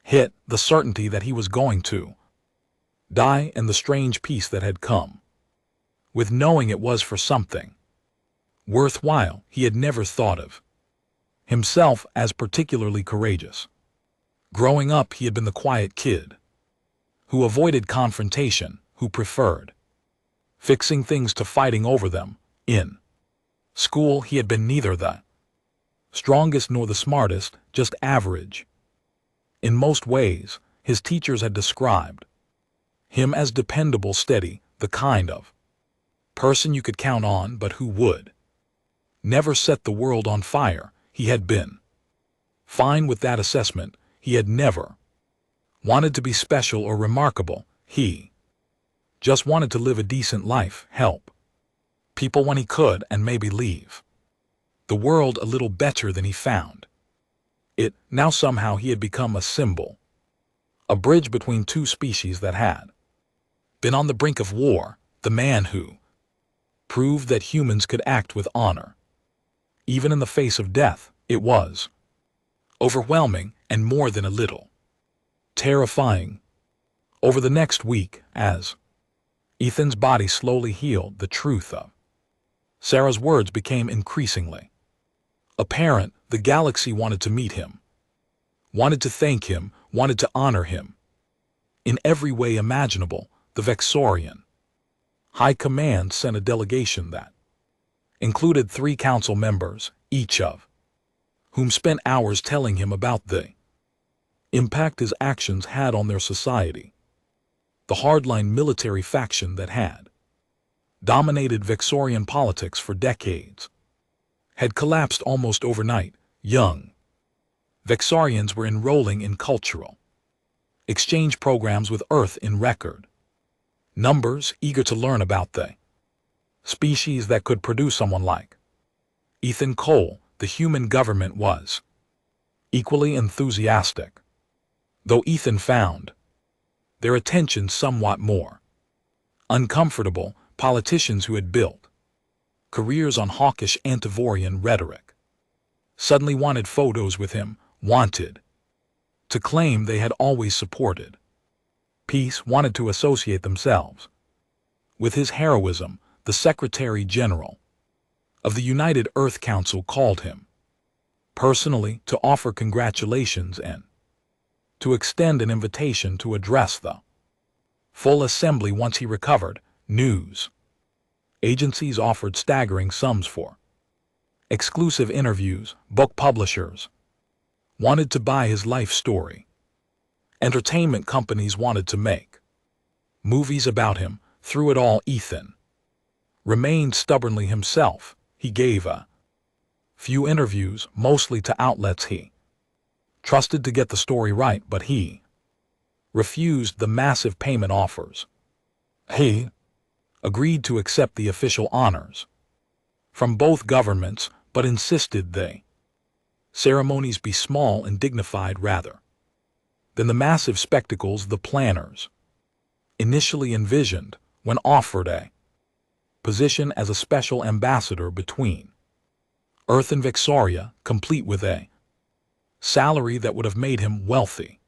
hit, the certainty that he was going to die, and the strange peace that had come with knowing it was for something worthwhile. He had never thought of himself as particularly courageous. Growing up, he had been the quiet kid who avoided confrontation, who preferred fixing things to fighting over them. In school, he had been neither the strongest nor the smartest, just average. In most ways, his teachers had described him as dependable, steady, the kind of person you could count on, but who would never set the world on fire. He had been fine with that assessment. He had never wanted to be special or remarkable. He just wanted to live a decent life, help people when he could, and maybe leave the world a little better than he found it. Now somehow he had become a symbol, a bridge between two species that had been on the brink of war, the man who proved that humans could act with honor, even in the face of death. It was overwhelming and more than a little terrifying. Over the next week, as Ethan's body slowly healed, the truth of Sarah's words became increasingly apparent. The galaxy wanted to meet him, wanted to thank him, wanted to honor him in every way imaginable. The Vexorian High Command sent a delegation that included 3 council members, each of whom spent hours telling him about the impact his actions had on their society. The hardline military faction that had dominated Vexorian politics for decades had collapsed almost overnight. Young Vexorians were enrolling in cultural exchange programs with Earth in record numbers, eager to learn about the species that could produce someone like Ethan Cole. The human government was equally enthusiastic, though Ethan found their attention somewhat more uncomfortable. Politicians who had built careers on hawkish Antivorian rhetoric suddenly wanted photos with him, wanted to claim they had always supported peace, wanted to associate themselves with his heroism. The Secretary General of the United Earth Council called him personally to offer congratulations and to extend an invitation to address the full assembly once he recovered. News agencies offered staggering sums for exclusive interviews. Book publishers wanted to buy his life story. Entertainment companies wanted to make movies about him. Through it all, Ethan remained stubbornly himself. He gave a few interviews, mostly to outlets he trusted to get the story right, but he refused the massive payment offers. He agreed to accept the official honors from both governments, but insisted the ceremonies be small and dignified rather than the massive spectacles the planners initially envisioned when offered a position as a special ambassador between Earth and Vexoria, complete with a salary that would have made him wealthy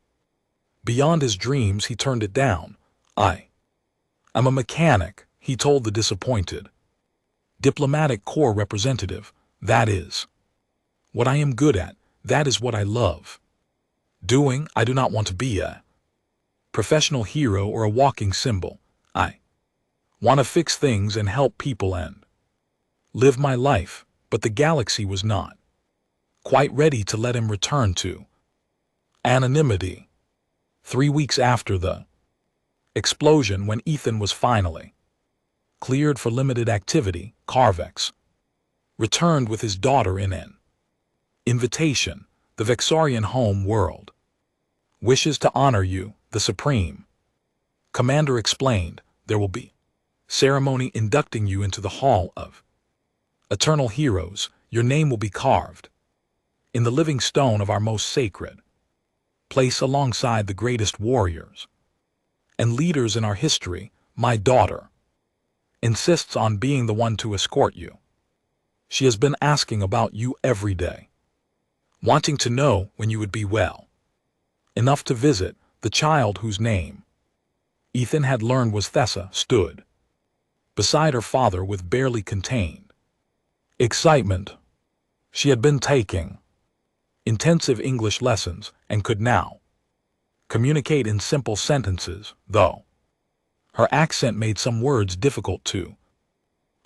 beyond his dreams. He turned it down. I'm a mechanic, he told the disappointed diplomatic corps representative. That is what I am good at. That is what I love doing. I do not want to be a professional hero or a walking symbol. I want to fix things and help people and live my life. But the galaxy was not quite ready to let him return to anonymity. 3 weeks after the explosion, when Ethan was finally cleared for limited activity, Carvex returned with his daughter in an invitation. The Vexorian home world wishes to honor you, the Supreme Commander explained. There will be ceremony inducting you into the Hall of Eternal Heroes. Your name will be carved in the living stone of our most sacred place alongside the greatest warriors and leaders in our history. My daughter insists on being the one to escort you. She has been asking about you every day, wanting to know when you would be well enough to visit. The child whose name Ethan had learned was Thessa stood beside her father with barely contained excitement. She had been taking intensive English lessons and could now communicate in simple sentences, though her accent made some words difficult to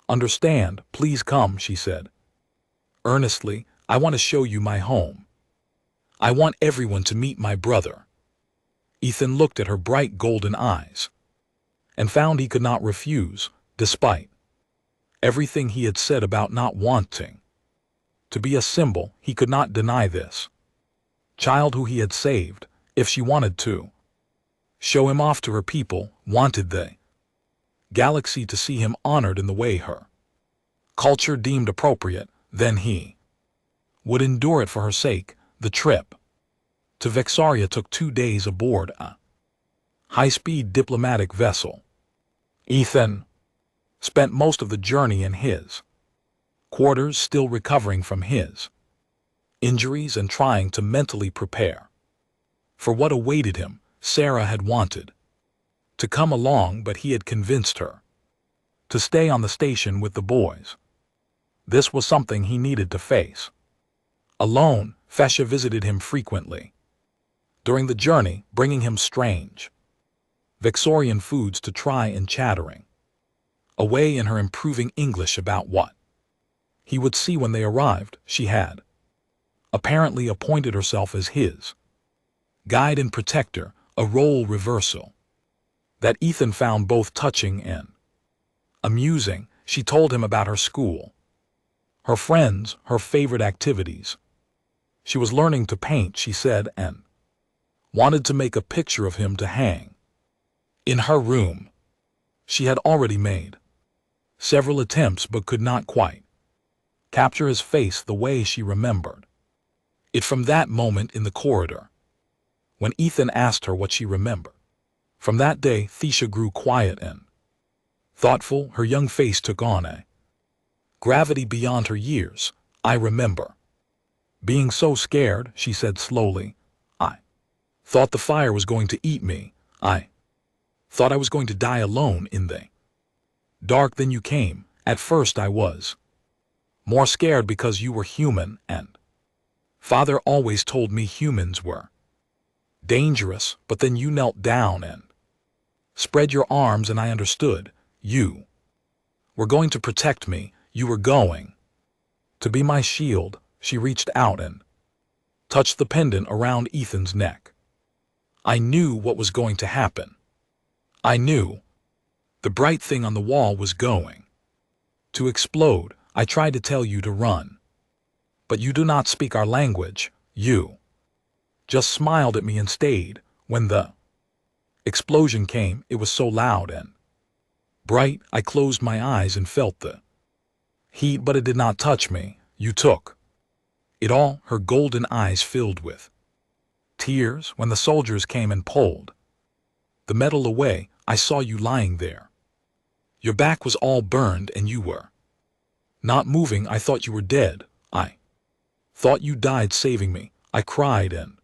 understand. Please come, she said earnestly. I want to show you my home. I want everyone to meet my brother. Ethan looked at her bright golden eyes and found he could not refuse, despite everything he had said about not wanting to be a symbol. He could not deny this child who he had saved. If she wanted to show him off to her people, wanted the galaxy to see him honored in the way her culture deemed appropriate, then he would endure it for her sake. The trip to Vexaria took 2 days aboard a high-speed diplomatic vessel. Ethan spent most of the journey in his quarters, still recovering from his injuries and trying to mentally prepare for what awaited him. Sarah had wanted to come along, but he had convinced her to stay on the station with the boys. This was something he needed to face alone. Fesha visited him frequently during the journey, bringing him strange Vexorian foods to try and chattering away in her improving English about what he would see when they arrived. She had apparently appointed herself as his guide and protector, a role reversal that Ethan found both touching and amusing. She told him about her school, her friends, her favorite activities. She was learning to paint, she said, and wanted to make a picture of him to hang in her room. She had already made several attempts but could not quite capture his face the way she remembered it from that moment in the corridor when Ethan asked her what she remembered. From that day, Thesha grew quiet and thoughtful. Her young face took on a gravity beyond her years. I remember being so scared, she said slowly. I thought the fire was going to eat me. I thought I was going to die alone in the dark. Then you came. At first I was more scared because you were human, and Father always told me humans were dangerous, but then you knelt down and spread your arms and I understood. You were going to protect me. You were going to be my shield. She reached out and touched the pendant around Ethan's neck. I knew what was going to happen. I knew the bright thing on the wall was going to explode. I tried to tell you to run, but you do not speak our language. You just smiled at me and stayed. When the explosion came, it was so loud and bright. I closed my eyes and felt the heat, but it did not touch me. You took it all. Her golden eyes filled with tears. When the soldiers came and pulled the metal away, I saw you lying there. Your back was all burned and you were not moving. I thought you were dead. I thought you died saving me. I cried and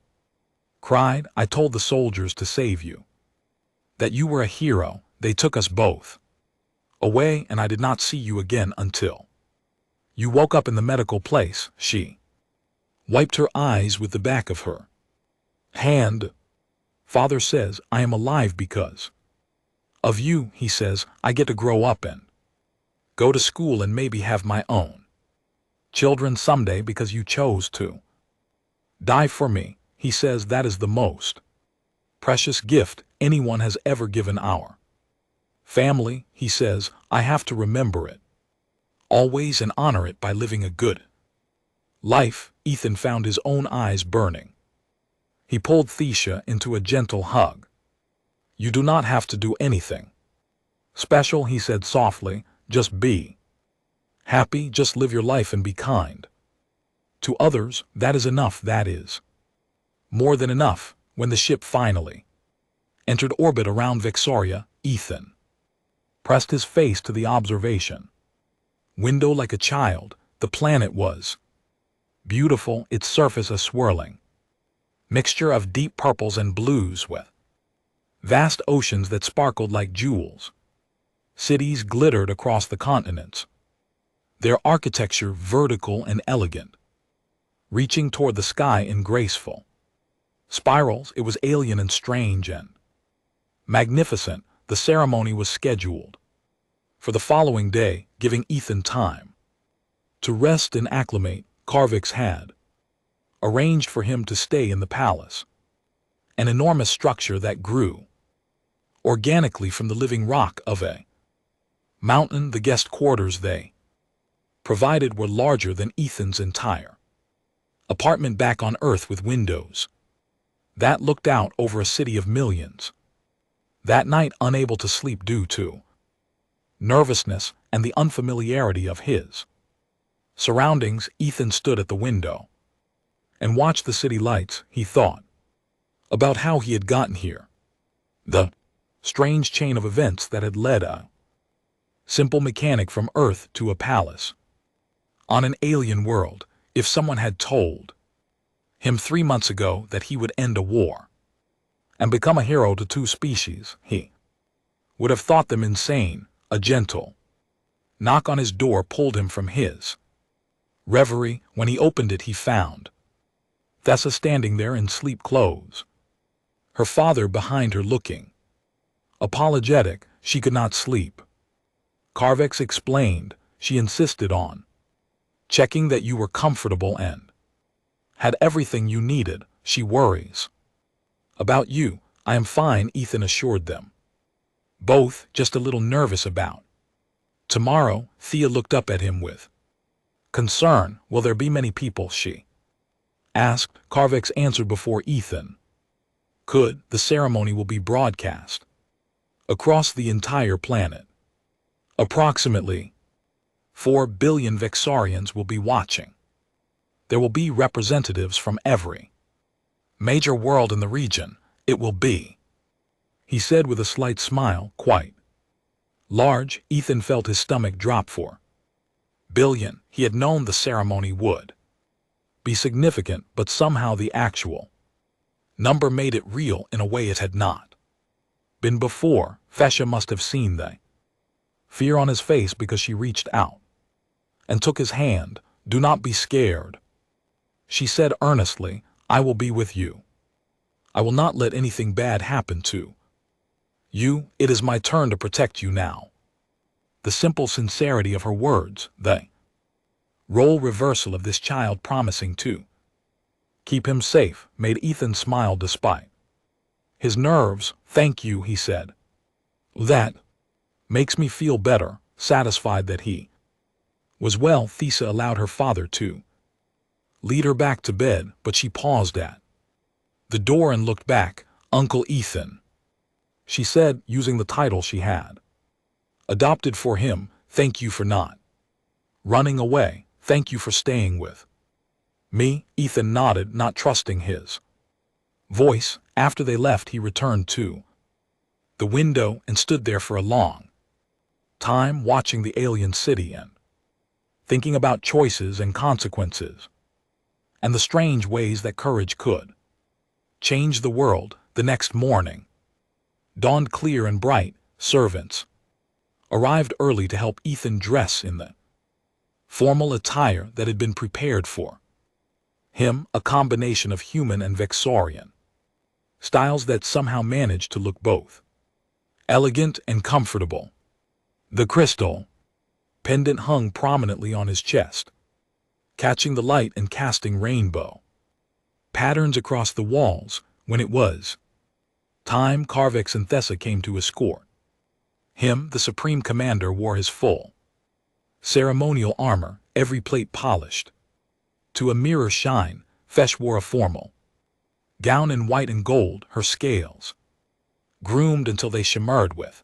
cried. I told the soldiers to save you, that you were a hero. They took us both away and I did not see you again until you woke up in the medical place. She wiped her eyes with the back of her hand. Father says I am alive because of you. He says I get to grow up and go to school and maybe have my own children someday because you chose to die for me. He says that is the most precious gift anyone has ever given our family. He says I have to remember it always and honor it by living a good life. Ethan found his own eyes burning. He pulled Thesha into a gentle hug. You do not have to do anything Special, he said softly, just be. Happy, just live your life and be kind. To others, that is enough, that is. More than enough. When the ship finally entered orbit around Vexoria, Ethan pressed his face to the observation window like a child. The planet was beautiful, its surface a swirling mixture of deep purples and blues with vast oceans that sparkled like jewels. Cities glittered across the continents, their architecture vertical and elegant, reaching toward the sky in graceful spirals. It was alien and strange and magnificent. The ceremony was scheduled for the following day, giving Ethan time to rest and acclimate. Carvix had arranged for him to stay in the palace, an enormous structure that grew organically from the living rock of a mountain. The guest quarters they provided were larger than Ethan's entire apartment back on Earth, with windows that looked out over a city of millions. That night, unable to sleep due to nervousness and the unfamiliarity of his surroundings, Ethan stood at the window and watched the city lights. He thought about how he had gotten here, the strange chain of events that had led a simple mechanic from Earth to a palace on an alien world. If someone had told him 3 months ago that he would end a war and become a hero to 2 species, he would have thought them insane. A gentle knock on his door pulled him from his reverie. When he opened it, he found Thessa standing there in sleep clothes, her father behind her looking apologetic. She could not sleep. Carvix explained. She insisted on checking that you were comfortable and had everything you needed. She worries about you. I am fine, Ethan assured them, both just a little nervous about tomorrow. Thea looked up at him with concern. Will there be many people, she asked. Carvix answered before Ethan could. The ceremony will be broadcast across the entire planet. Approximately 4 billion Vexarians will be watching. There will be representatives from every major world in the region. It will be, he said with a slight smile, quite large. Ethan felt his stomach drop. 4 billion. He had known the ceremony would be significant, but somehow the actual number made it real in a way it had not been before. Fesha must have seen the fear on his face, because she reached out and took his hand. Do not be scared, she said earnestly. I will be with you. I will not let anything bad happen to you. It is my turn to protect you now. The simple sincerity of her words, the role reversal of this child promising to keep him safe, made Ethan smile despite his nerves. Thank you, he said. That makes me feel better, satisfied that he was well. Thessa allowed her father to lead her back to bed, but she paused at the door and looked back. Uncle Ethan, she said, using the title she had adopted for him. Thank you for not running away. Thank you for staying with me. Ethan nodded, not trusting his voice. After they left, he returned to the window and stood there for a long time, watching the alien city and thinking about choices and consequences and the strange ways that courage could change the world. The next morning dawned clear and bright. Servants arrived early to help Ethan dress in the formal attire that had been prepared for him, a combination of human and Vexorian styles that somehow managed to look both elegant and comfortable. The crystal pendant hung prominently on his chest, catching the light and casting rainbow patterns across the walls. When it was time, Carvix and Thessa came to escort him. The Supreme Commander wore his full ceremonial armor, every plate polished to a mirror shine. Fesh wore a formal gown in white and gold, her scales groomed until they shimmered with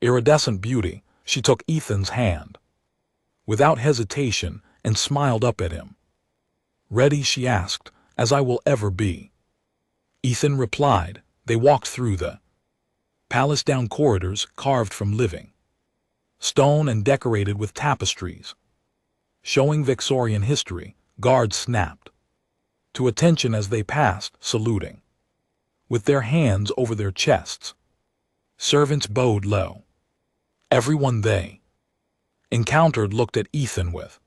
Iridescent beauty, she took Ethan's hand, without hesitation, and smiled up at him. "Ready?" she asked, "as I will ever be." Ethan replied. They walked through the palace, down corridors carved from living stone and decorated with tapestries, showing Vexorian history. Guards snapped to attention as they passed, saluting with their hands over their chests. Servants bowed low. Everyone they encountered looked at Ethan with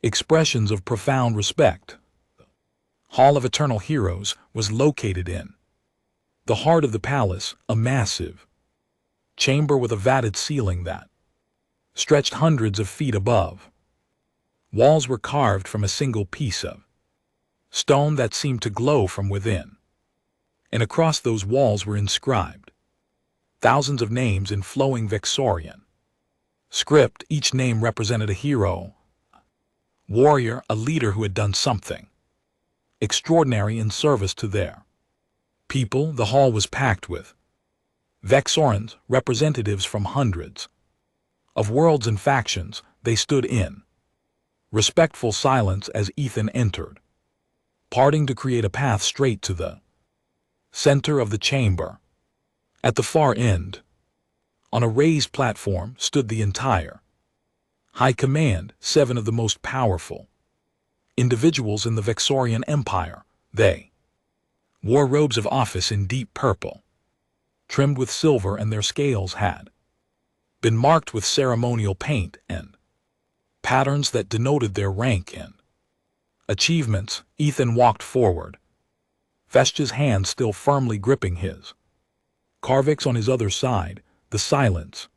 expressions of profound respect. The Hall of Eternal Heroes was located in the heart of the palace, a massive chamber with a vatted ceiling that stretched hundreds of feet above. Walls were carved from a single piece of stone that seemed to glow from within, and across those walls were inscribed thousands of names in flowing Vexorian script. Each name represented a hero, warrior, a leader who had done something extraordinary in service to their people. The hall was packed with Vexorians, representatives from hundreds of worlds and factions. They stood in respectful silence as Ethan entered, parting to create a path straight to the center of the chamber. At the far end, on a raised platform, stood the entire High Command, 7 of the most powerful individuals in the Vexorian Empire. They wore robes of office in deep purple, trimmed with silver, and their scales had been marked with ceremonial paint and patterns that denoted their rank and achievements. Ethan walked forward, Vesh's hand still firmly gripping his. Carvix on his other side. The silence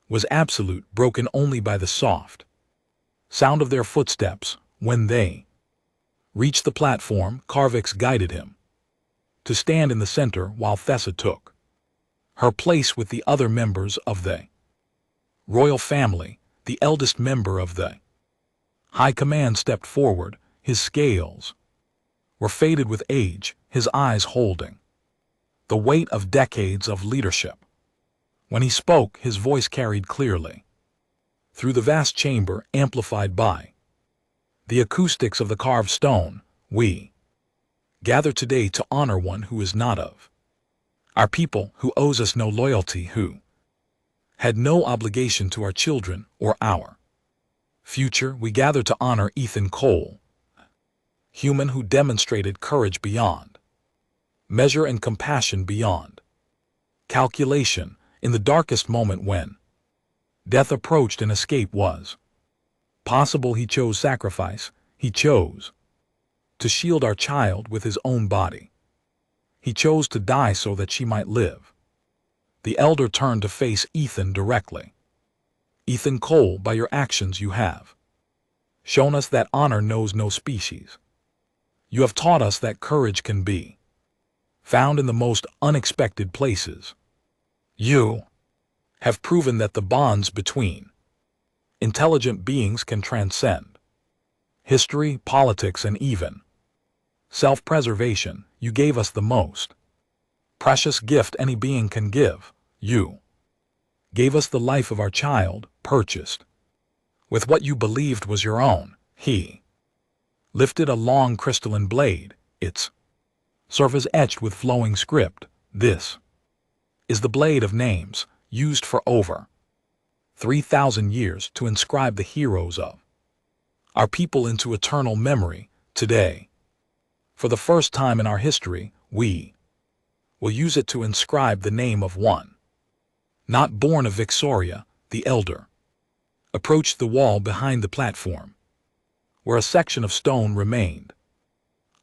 was absolute, broken only by the soft sound of their footsteps. When they reached the platform, Carvix guided him to stand in the center while Thessa took her place with the other members of the royal family. The eldest member of the High Command stepped forward. His scales were faded with age, his eyes holding the weight of decades of leadership. When he spoke, his voice carried clearly through the vast chamber, amplified by the acoustics of the carved stone. "We gather today to honor one who is not of our people, who owes us no loyalty, who had no obligation to our children or our future. We gather to honor Ethan Cole, human who demonstrated courage beyond measure and compassion beyond calculation. In the darkest moment when death approached and escape was possible, he chose sacrifice. He chose to shield our child with his own body. He chose to die so that she might live." The elder turned to face Ethan directly. "Ethan Cole, by your actions you have shown us that honor knows no species. You have taught us that courage can be found in the most unexpected places. You have proven that the bonds between intelligent beings can transcend history, politics, and even self-preservation. You gave us the most precious gift any being can give. You gave us the life of our child, purchased with what you believed was your own." He lifted a long crystalline blade, its surface etched with flowing script. "This is the blade of names, used for over 3,000 years to inscribe the heroes of our people into eternal memory. Today, for the first time in our history, we will use it to inscribe the name of one not born of Vexoria." The elder approached the wall behind the platform, where a section of stone remained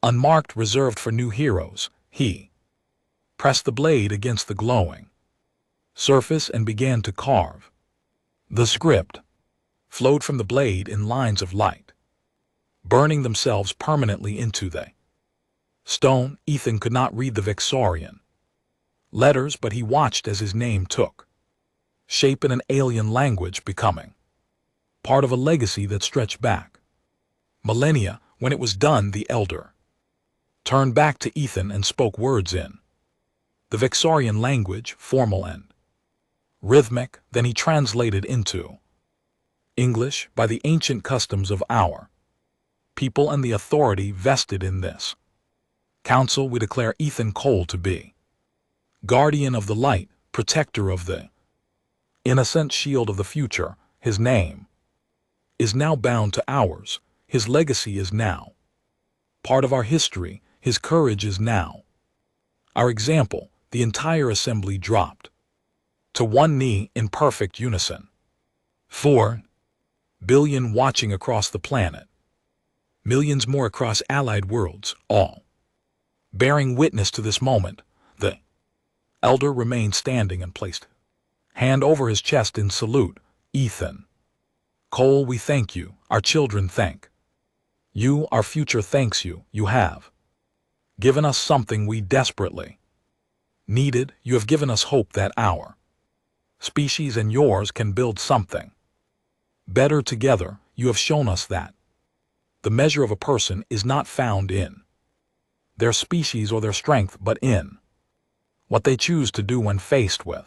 unmarked, reserved for new heroes. He pressed the blade against the glowing surface and began to carve. The script flowed from the blade in lines of light, burning themselves permanently into the stone. Ethan could not read the Vexorian letters, but he watched as his name took shape in an alien language, becoming part of a legacy that stretched back millennia. When it was done, the elder turned back to Ethan and spoke words in the Vexorian language, formal and rhythmic, then he translated into English by the ancient customs of our people and the authority vested in this council. We declare Ethan Cole to be guardian of the light, protector of the innocent, shield of the future. His name is now bound to ours. His legacy is now part of our history. His courage is now our example. The entire assembly dropped to one knee in perfect unison. 4 billion watching across the planet, millions more across allied worlds, all bearing witness to this moment. The elder remained standing and placed hand over his chest in salute. Ethan Cole, we thank you. Our children thank you. Our future thanks you. You have given us something we desperately needed. You have given us hope that our species and yours can build something better together. You have shown us that the measure of a person is not found in their species or their strength, but in what they choose to do when faced with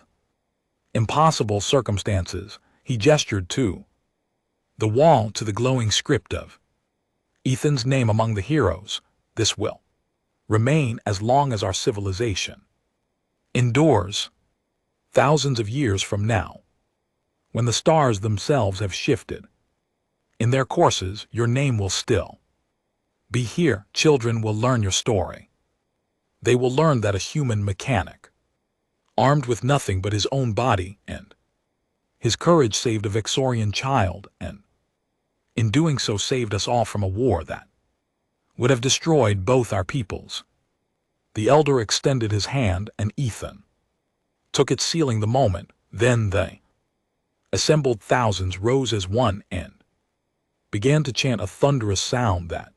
impossible circumstances. He gestured to the wall, to the glowing script of Ethan's name among the heroes. This will remain as long as our civilization endures. Thousands of years from now, when the stars themselves have shifted in their courses, your name will still be here. Children will learn your story. They will learn that a human mechanic, armed with nothing but his own body and his courage, saved a Vexorian child, and in doing so saved us all from a war that would have destroyed both our peoples. The elder extended his hand, and Ethan took it, sealing the moment. Then they assembled thousands rose as one and began to chant a thunderous sound that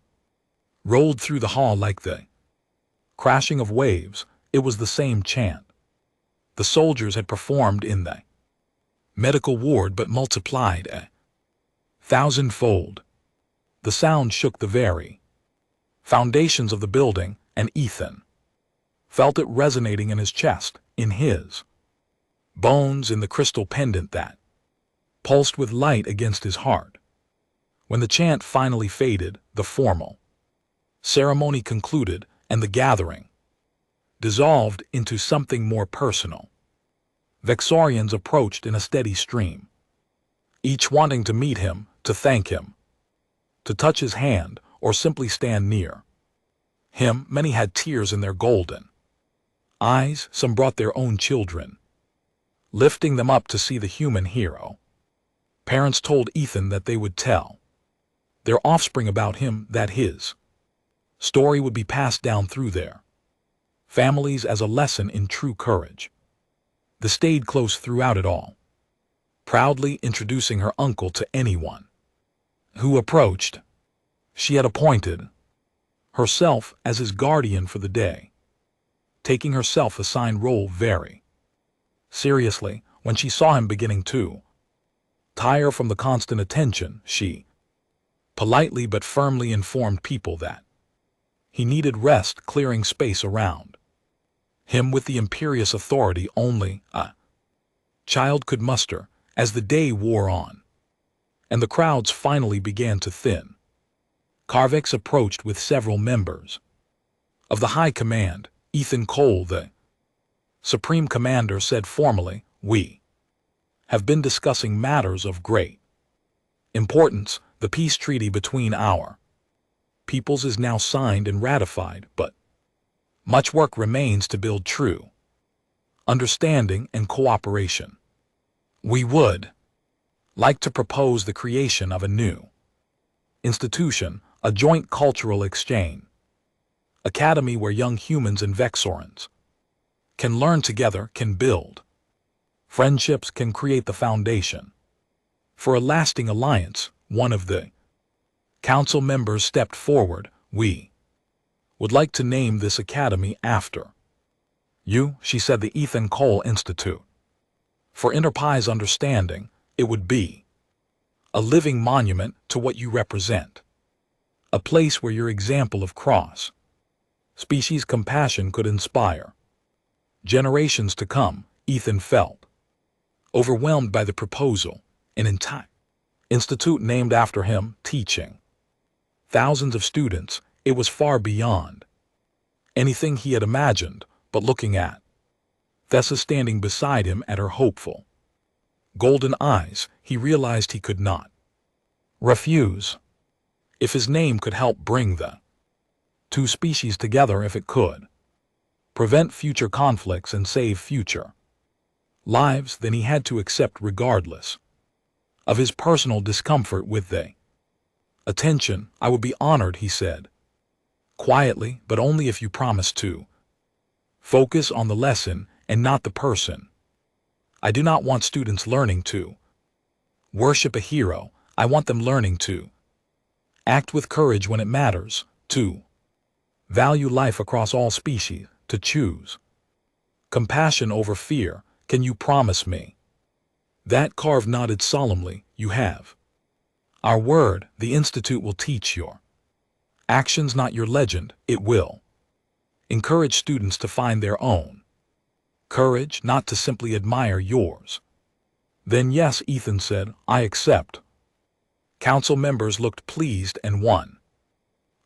rolled through the hall like the crashing of waves. It was the same chant the soldiers had performed in the medical ward, but multiplied a thousandfold. The sound shook the very foundations of the building, and Ethan felt it resonating in his chest, in his bones, in the crystal pendant that pulsed with light against his heart. When the chant finally faded, the formal ceremony concluded, and the gathering dissolved into something more personal. Vexorians approached in a steady stream, each wanting to meet him, to thank him, to touch his hand, or simply stand near him. Many had tears in their golden eyes. Some brought their own children, lifting them up to see the human hero. Parents told Ethan that they would tell their offspring about him, that his story would be passed down through their families as a lesson in true courage. They stayed close throughout it all, proudly introducing her uncle to anyone who approached. She had appointed herself as his guardian for the day, taking her self-assigned role very seriously. When she saw him beginning to tire from the constant attention, she politely but firmly informed people that he needed rest, clearing space around him with the imperious authority only a child could muster. As the day wore on, and the crowds finally began to thin, Carvex approached with several members of the High Command. Ethan Cole, the Supreme Commander, said formally, "We have been discussing matters of great importance. The peace treaty between our peoples is now signed and ratified, but much work remains to build true understanding and cooperation. We would like to propose the creation of a new institution, a joint cultural exchange academy where young humans and Vexorans can learn together, can build friendships, can create the foundation for a lasting alliance." One of the council members stepped forward. "We would like to name this academy after you," she said. "The Ethan Cole Institute for Enterprise Understanding. It would be a living monument to what you represent, a place where your example of cross-species compassion could inspire generations to come." Ethan felt overwhelmed by the proposal, an entire institute named after him, teaching thousands of students. It was far beyond anything he had imagined, but looking at Thessa standing beside him at her hopeful, golden eyes, he realized he could not refuse. If his name could help bring the two species together, if it could prevent future conflicts and save future lives, then he had to accept regardless of his personal discomfort with the attention. I would be honored, he said, quietly, but only if you promise to focus on the lesson and not the person. I do not want students learning to worship a hero. I want them learning to act with courage when it matters, to value life across all species, to choose compassion over fear. Can you promise me that? Carve nodded solemnly. You have our word. The Institute will teach your actions, not your legend. It will encourage students to find their own courage, not to simply admire yours. Then yes, Ethan said, I accept. Council members looked pleased, and one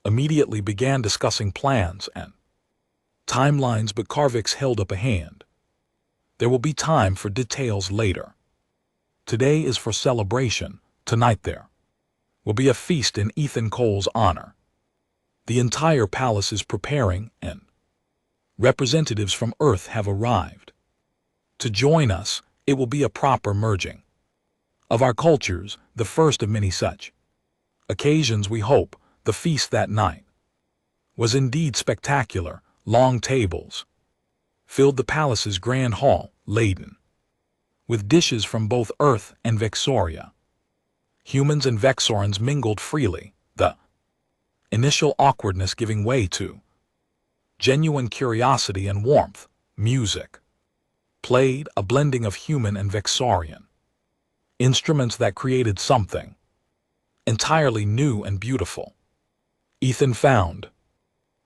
immediately began discussing plans and timelines, but Carvix held up a hand. There will be time for details later. Today is for celebration. Tonight there will be a feast in Ethan Cole's honor. The entire palace is preparing, and representatives from Earth have arrived to join us. It will be a proper merging of our cultures, the first of many such occasions, we hope. The feast that night was indeed spectacular. Long tables filled the palace's grand hall, laden with dishes from both Earth and Vexoria. Humans and Vexorans mingled freely, the initial awkwardness giving way to genuine curiosity and warmth. Music played, a blending of human and Vexorian instruments that created something entirely new and beautiful. Ethan found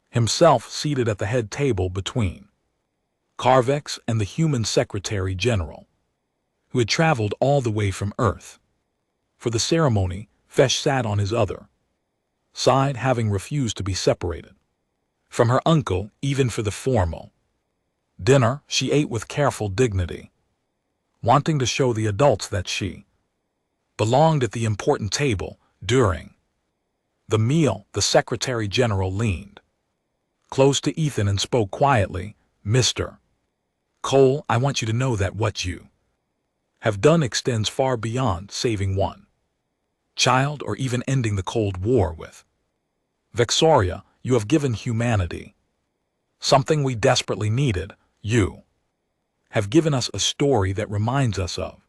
himself seated at the head table between Carvex and the human Secretary General, who had traveled all the way from Earth. For the ceremony, Fesh sat on his other side, having refused to be separated from her uncle. Even for the formal dinner, she ate with careful dignity, wanting to show the adults that she belonged at the important table. During the meal, the Secretary General leaned close to Ethan and spoke quietly. Mr. Cole, I want you to know that what you have done extends far beyond saving one child or even ending the Cold War with Vexoria. You have given humanity something we desperately needed. You have given us a story that reminds us of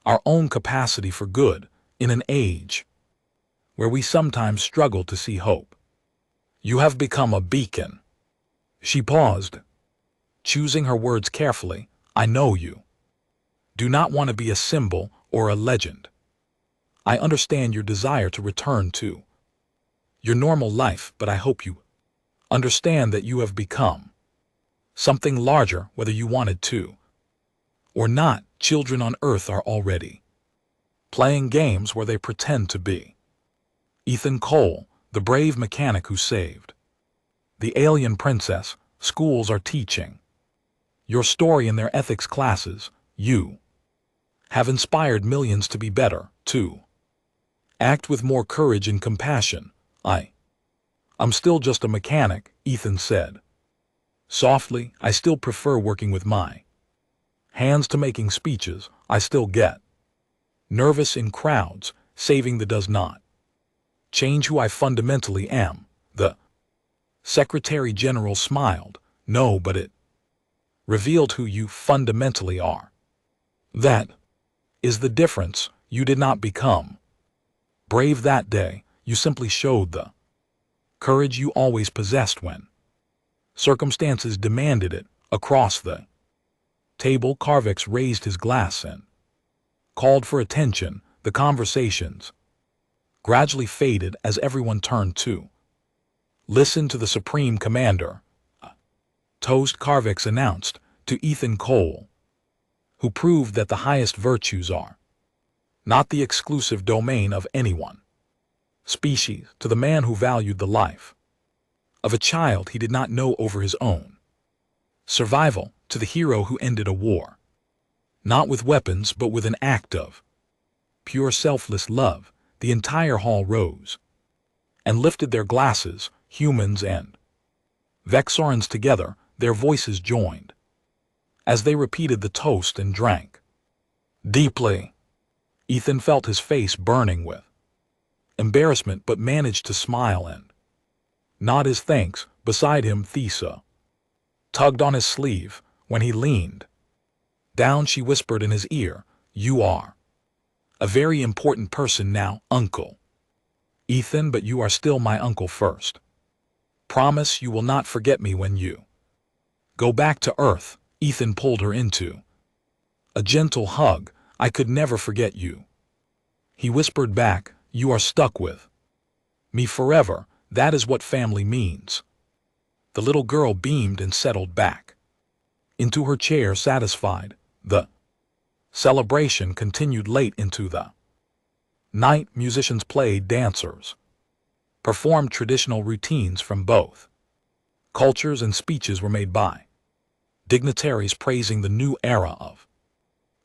our own capacity for good in an age where we sometimes struggle to see hope. You have become a beacon. She paused, choosing her words carefully. I know you do not want to be a symbol or a legend. I understand your desire to return to your normal life, but I hope you understand that you have become something larger, whether you wanted to or not. Children on Earth are already playing games where they pretend to be Ethan Cole, the brave mechanic who saved the alien princess. Schools are teaching your story in their ethics classes. You have inspired millions to be better, to act with more courage and compassion. I'm still just a mechanic, Ethan said softly. I still prefer working with my hands to making speeches. I still get nervous in crowds. Saving the does not change who I fundamentally am. The Secretary General smiled. No, but it revealed who you fundamentally are. That is the difference. You did not become brave that day. You simply showed the courage you always possessed when circumstances demanded it. Across the table, Carvex raised his glass and called for attention. The conversations gradually faded as everyone turned to listen to the Supreme Commander. Toast, Carvex announced to Ethan Cole. who proved that the highest virtues are not the exclusive domain of any one species, to the man who valued the life of a child he did not know over his own survival, to the hero who ended a war, not with weapons but with an act of pure selfless love. The entire hall rose and lifted their glasses, humans and Vexorians together, their voices joined as they repeated the toast and drank deeply. Ethan felt his face burning with embarrassment but managed to smile and nod his thanks. Beside him, Thesa tugged on his sleeve. When he leaned down, she whispered in his ear, "You are a very important person now, Uncle Ethan, but you are still my uncle first. Promise you will not forget me when you go back to Earth." Ethan pulled her into a gentle hug. "I could never forget you," he whispered back. "You are stuck with me forever. That is what family means." The little girl beamed and settled back into her chair, satisfied. The celebration continued late into the night. Musicians played, dancers performed traditional routines from both cultures, and speeches were made by dignitaries praising the new era of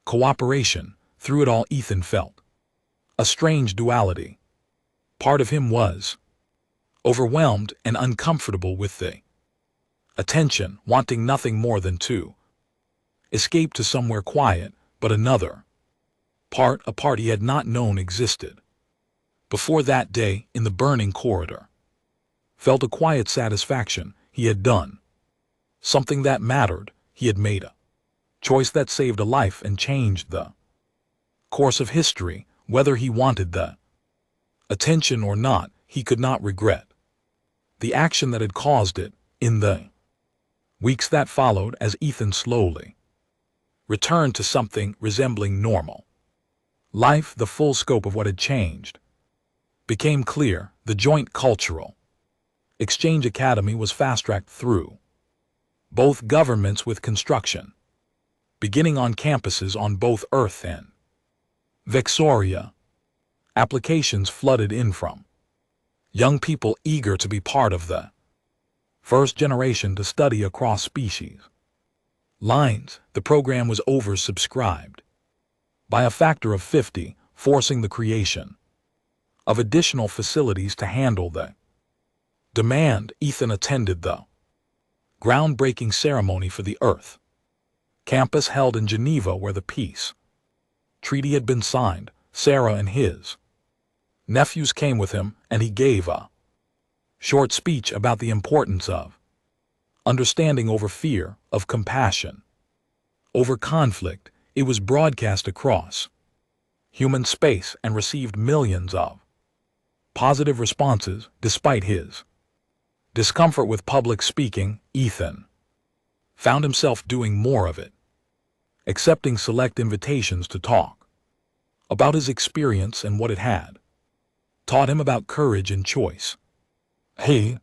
cooperation. Through it all, Ethan felt a strange duality. Part of him was overwhelmed and uncomfortable with the attention, wanting nothing more than to escape to somewhere quiet, but another part, a part he had not known existed before that day in the burning corridor, felt a quiet satisfaction. He had done something that mattered. He had made a choice that saved a life and changed the course of history. Whether he wanted the attention or not, he could not regret the action that had caused it. In the weeks that followed, as Ethan slowly returned to something resembling normal life, the full scope of what had changed became clear. The Joint Cultural Exchange Academy was fast-tracked through both governments, with construction beginning on campuses on both Earth and Vexoria. Applications flooded in from young people eager to be part of the first generation to study across species lines. The program was oversubscribed by a factor of 50, forcing the creation of additional facilities to handle the demand. Ethan attended the groundbreaking ceremony for the Earth campus held in Geneva, where the peace treaty had been signed. Sarah and his nephews came with him, and he gave a short speech about the importance of understanding over fear, of compassion over conflict. It was broadcast across human space and received millions of positive responses. Despite his discomfort with public speaking, Ethan found himself doing more of it, accepting select invitations to talk about his experience and what it had taught him about courage and choice. He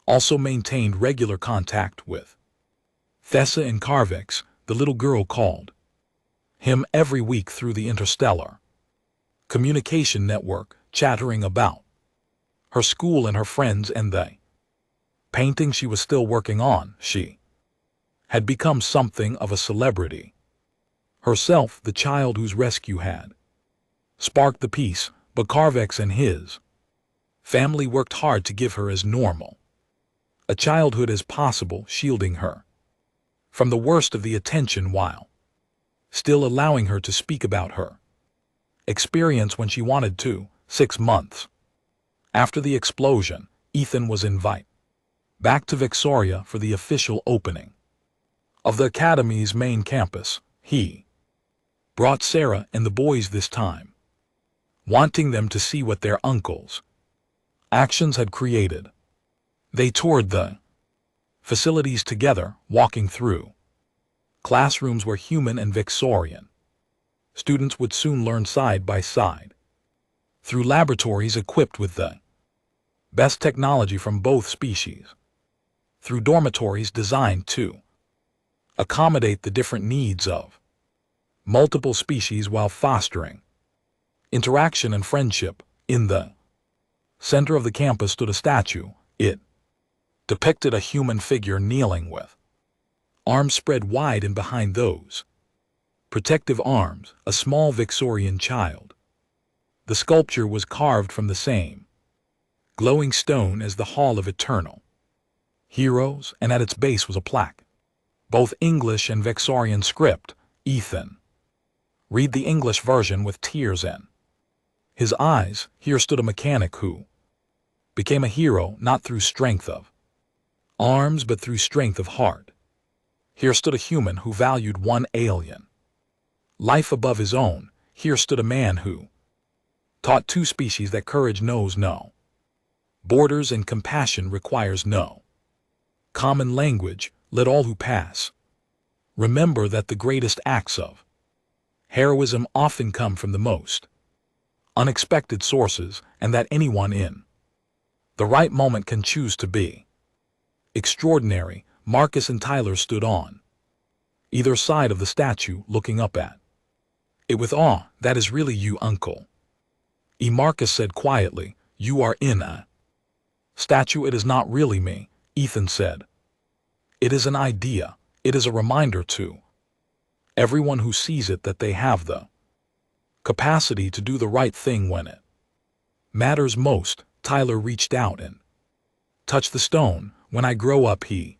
also maintained regular contact with Thessa and Carvex. The little girl called him every week through the interstellar communication network, chattering about her school and her friends and the painting she was still working on. She had become something of a celebrity herself, the child whose rescue had sparked the peace. But Carvex and his family worked hard to give her as normal a childhood as possible, shielding her from the worst of the attention while still allowing her to speak about her experience when she wanted to. 6 months after the explosion, Ethan was invited back to Vexoria for the official opening of the Academy's main campus. He brought Sarah and the boys this time, wanting them to see what their uncle's actions had created. They toured the facilities together, walking through classrooms where human and Vexorian students would soon learn side by side, through laboratories equipped with the best technology from both species, through dormitories designed to accommodate the different needs of multiple species while fostering interaction and friendship. In the center of the campus stood a statue. It depicted a human figure kneeling with arms spread wide, and behind those protective arms, a small Victorian child. The sculpture was carved from the same glowing stone as the Hall of Eternal Heroes, and at its base was a plaque, both English and Victorian script. Ethan read the English version with tears in his eyes. Here stood a mechanic who became a hero not through strength of arms but through strength of heart. Here stood a human who valued one alien life above his own. Here stood a man who taught two species that courage knows no borders and compassion requires no common language. Let all who pass remember that the greatest acts of heroism often come from the most unexpected sources, and that anyone in the right moment can choose to be extraordinary. Marcus and Tyler stood on either side of the statue, looking up at it with awe. That is really you, Uncle E. Marcus said quietly. You are in a statue. It is not really me, Ethan said. It is an idea. It is a reminder to everyone who sees it that they have the capacity to do the right thing when it matters most. Tyler reached out and touched the stone. When I grow up, he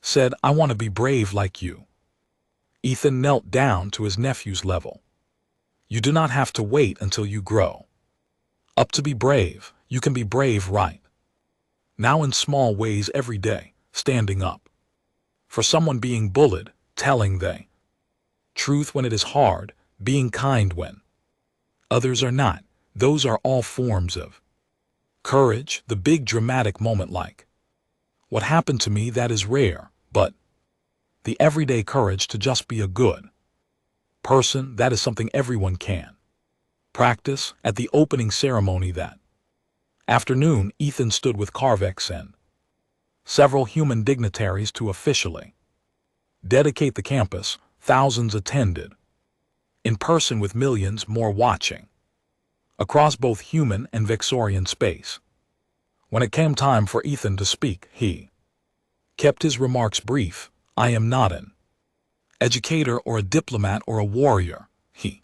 said, I want to be brave like you. Ethan knelt down to his nephew's level. You do not have to wait until you grow up to be brave. You can be brave right now in small ways every day, standing up for someone, being bullied, telling the truth when it is hard, being kind when others are not. Those are all forms of courage. The big dramatic moment like what happened to me, that is rare, but the everyday courage to just be a good person, that is something everyone can practice. At the opening ceremony that afternoon, Ethan stood with Carvex and several human dignitaries to officially dedicate the campus. Thousands attended in person with millions more watching across both human and Victorian space. When it came time for Ethan to speak, he kept his remarks brief. I am not an educator or a diplomat or a warrior, he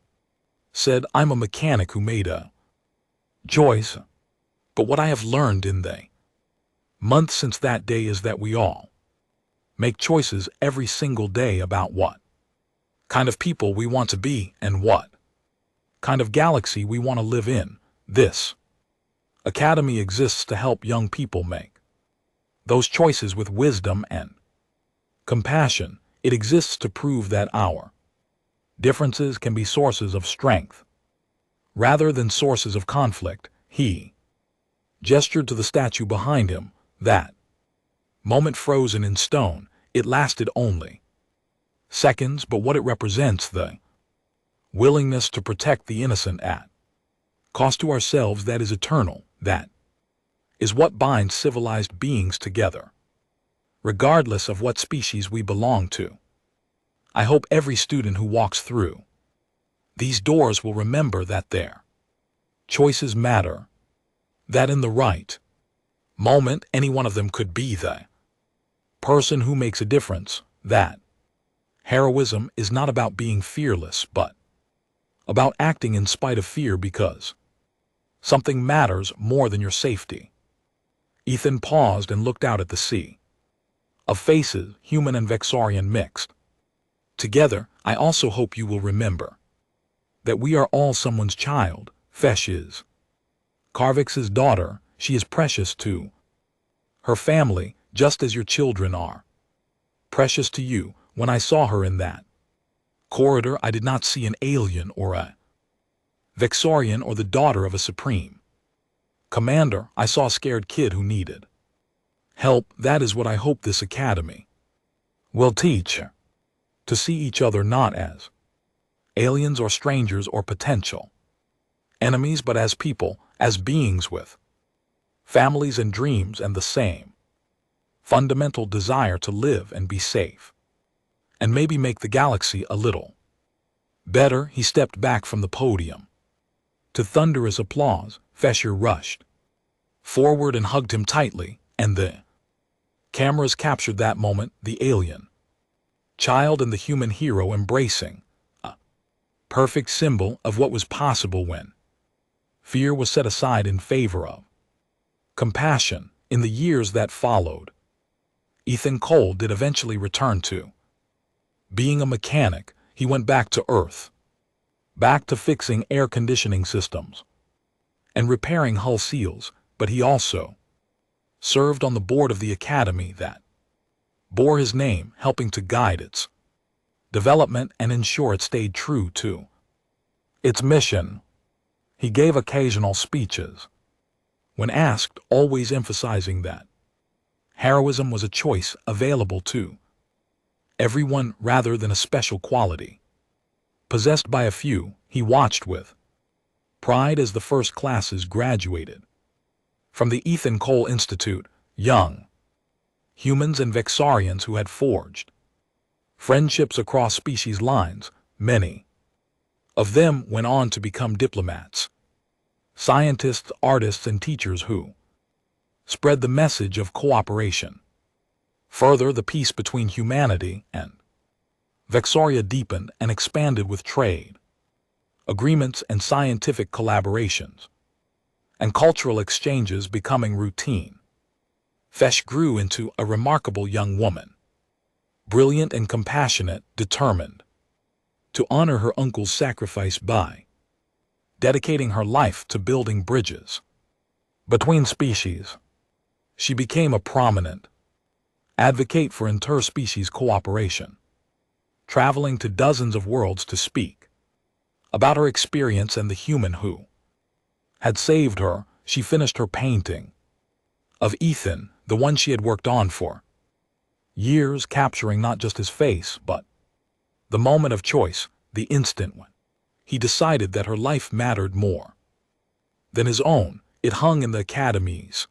said. I'm a mechanic who made a choice. But what I have learned in the month since that day is that we all make choices every single day about what kind of people we want to be and what kind of galaxy we want to live in. This academy exists to help young people make those choices with wisdom and compassion. It exists to prove that our differences can be sources of strength rather than sources of conflict. He gestured to the statue behind him. That moment frozen in stone. It lasted only seconds, but what it represents, the willingness to protect the innocent at cost to ourselves, that is eternal. That is what binds civilized beings together, regardless of what species we belong to. I hope every student who walks through these doors will remember that their choices matter, that in the right moment any one of them could be the person who makes a difference, that heroism is not about being fearless, but about acting in spite of fear because something matters more than your safety. Ethan paused and looked out at the sea of faces, human and Victorian mixed together. I also hope you will remember that we are all someone's child. Fesh is Carvex's daughter. She is precious to her family, just as your children are precious to you. When I saw her in that corridor, I did not see an alien or a Victorian or the daughter of a supreme commander. I saw a scared kid who needed help. That is what I hope this academy will teach, to see each other not as aliens or strangers or potential enemies, but as people, as beings with families and dreams and the same fundamental desire to live and be safe, and maybe make the galaxy a little Better, he stepped back from the podium. To thunderous applause, Fesher rushed forward and hugged him tightly, and the cameras captured that moment, the alien child and the human hero embracing, a perfect symbol of what was possible when fear was set aside in favor of compassion. In the years that followed, Ethan Cole did eventually return to being a mechanic. He went back to Earth, back to fixing air conditioning systems and repairing hull seals, but he also served on the board of the academy that bore his name, helping to guide its development and ensure it stayed true to its mission. He gave occasional speeches, when asked, always emphasizing that heroism was a choice available to everyone rather than a special quality possessed by a few. He watched with pride as the first classes graduated from the Ethan Cole Institute, young humans and Vexarians who had forged friendships across species lines. Many of them went on to become diplomats, scientists, artists, and teachers who spread the message of cooperation. Further, the peace between humanity and Vexaria deepened and expanded with trade agreements and scientific collaborations, and cultural exchanges becoming routine. Fesh grew into a remarkable young woman, brilliant and compassionate, determined to honor her uncle's sacrifice by dedicating her life to building bridges between species. She became a prominent advocate for interspecies cooperation, traveling to dozens of worlds to speak about her experience and the human who had saved her. She finished her painting of Ethan, the one she had worked on for years, capturing not just his face, but the moment of choice, the instant when he decided that her life mattered more than his own. It hung in the academy's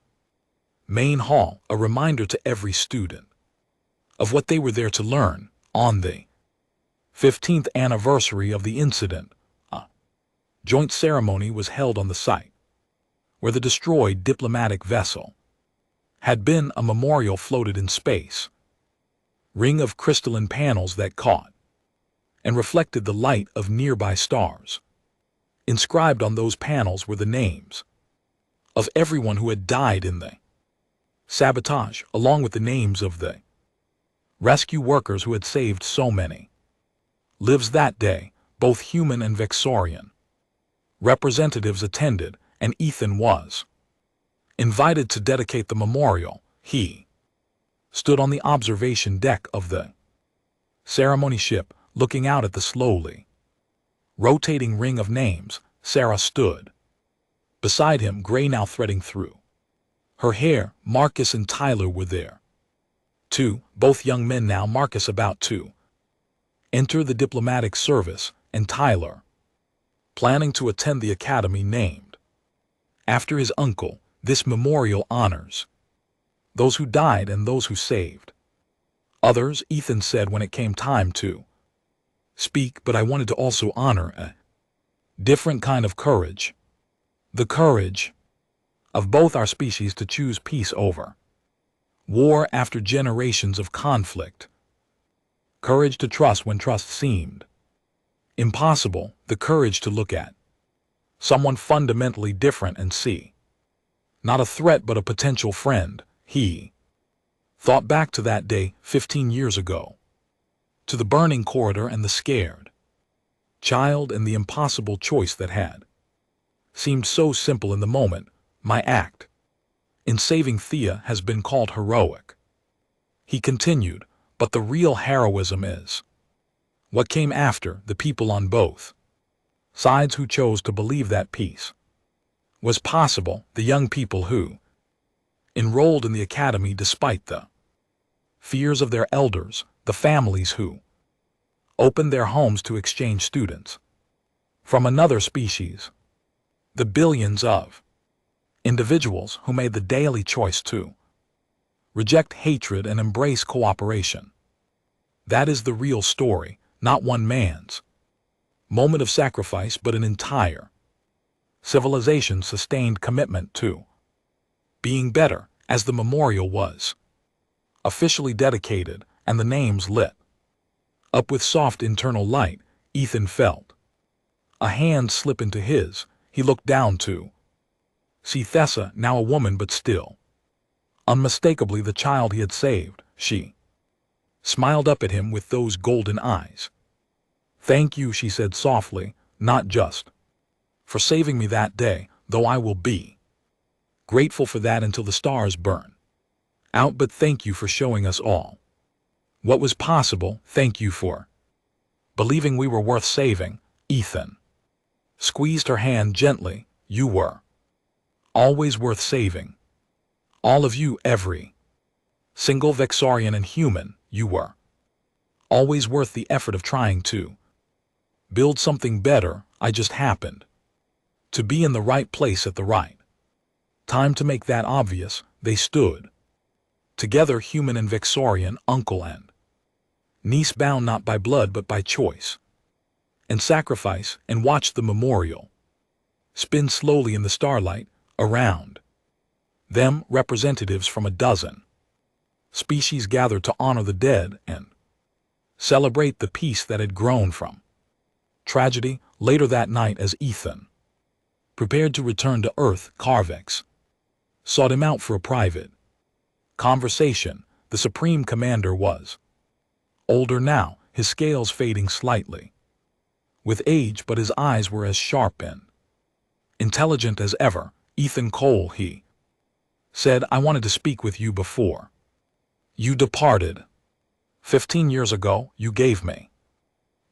main hall, a reminder to every student of what they were there to learn. On the 15th anniversary of the incident, a joint ceremony was held on the site where the destroyed diplomatic vessel had been. A memorial floated in space, ring of crystalline panels that caught and reflected the light of nearby stars. Inscribed on those panels were the names of everyone who had died in the sabotage, along with the names of the rescue workers who had saved so many lives that day. Both human and Vexarian representatives attended, and Ethan was invited to dedicate the memorial. He stood on the observation deck of the ceremony ship, looking out at the slowly rotating ring of names. Sarah stood beside him, gray now threading through her hair. Marcus and Tyler were there too, both young men now. Marcus about to enter the diplomatic service, and Tyler planning to attend the academy named after his uncle. This memorial honors those who died and those who saved others, Ethan said when it came time to speak, but I wanted to also honor a different kind of courage. The courage of both our species to choose peace over war after generations of conflict. Courage to trust when trust seemed impossible. The courage to look at someone fundamentally different and see not a threat but a potential friend. He thought back to that day 15 years ago, to the burning corridor and the scared child and the impossible choice that had seemed so simple in the moment. My act in saving Thea has been called heroic, he continued, but the real heroism is what came after. The people on both sides who chose to believe that peace was possible, the young people who enrolled in the academy despite the fears of their elders, the families who opened their homes to exchange students from another species, the billions of individuals who made the daily choice to reject hatred and embrace cooperation. That is the real story, not one man's Moment of sacrifice, but an entire civilization sustained commitment to being better, as the memorial was officially dedicated and the names lit up with soft internal light. Ethan felt a hand slip into his. He looked down to see Thessa, now a woman but still unmistakably the child he had saved. She smiled up at him with those golden eyes. "Thank you," she said softly, "not just for saving me that day, though I will be grateful for that until the stars burn out, but thank you for showing us all what was possible. Thank you for believing we were worth saving." Ethan squeezed her hand gently. "You were always worth saving. All of you, every single Vexorian and human, you were always worth the effort of trying to build something better. I just happened to be in the right place at the right time to make that obvious." They stood together, human and Vexorian, uncle and niece, bound not by blood but by choice and sacrifice, and watched the memorial spin slowly in the starlight. Around them, representatives from a dozen species gathered to honor the dead and celebrate the peace that had grown from tragedy. Later that night, as Ethan prepared to return to Earth, Carvex sought him out for a private conversation. The Supreme Commander was older now, his scales fading slightly with age, but his eyes were as sharp and intelligent as ever. "Ethan Cole," he said, "I wanted to speak with you before you departed. 15 years ago, you gave me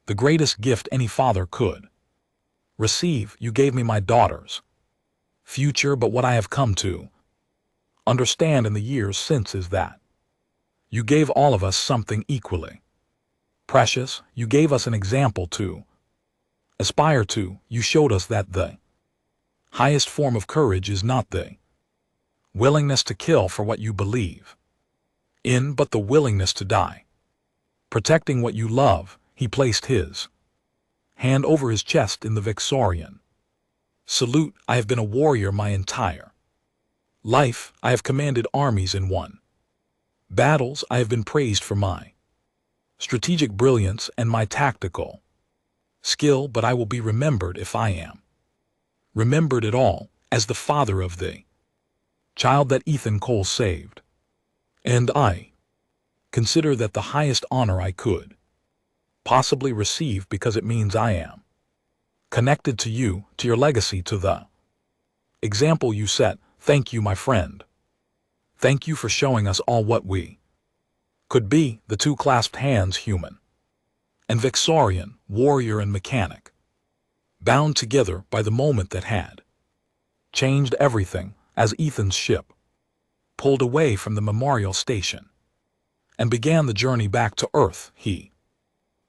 the greatest gift any father could receive. You gave me my daughter's future, but what I have come to understand in the years since is that you gave all of us something equally precious. You gave us an example to aspire to. You showed us that the highest form of courage is not the willingness to kill for what you believe in, but the willingness to die protecting what you love." He placed his hand over his chest in the Vexorian salute. "I have been a warrior my entire life. I have commanded armies and won battles. I have been praised for my strategic brilliance and my tactical skill, but I will be remembered, if I am remembered at all, as the father of the child that Ethan Cole saved. And I consider that the highest honor I could possibly receive, because it means I am connected to you, to your legacy, to the example you set. Thank you, my friend. Thank you for showing us all what we could be." The two clasped hands, human and Vexorian, warrior and mechanic, bound together by the moment that had changed everything. As Ethan's ship pulled away from the memorial station and began the journey back to Earth, he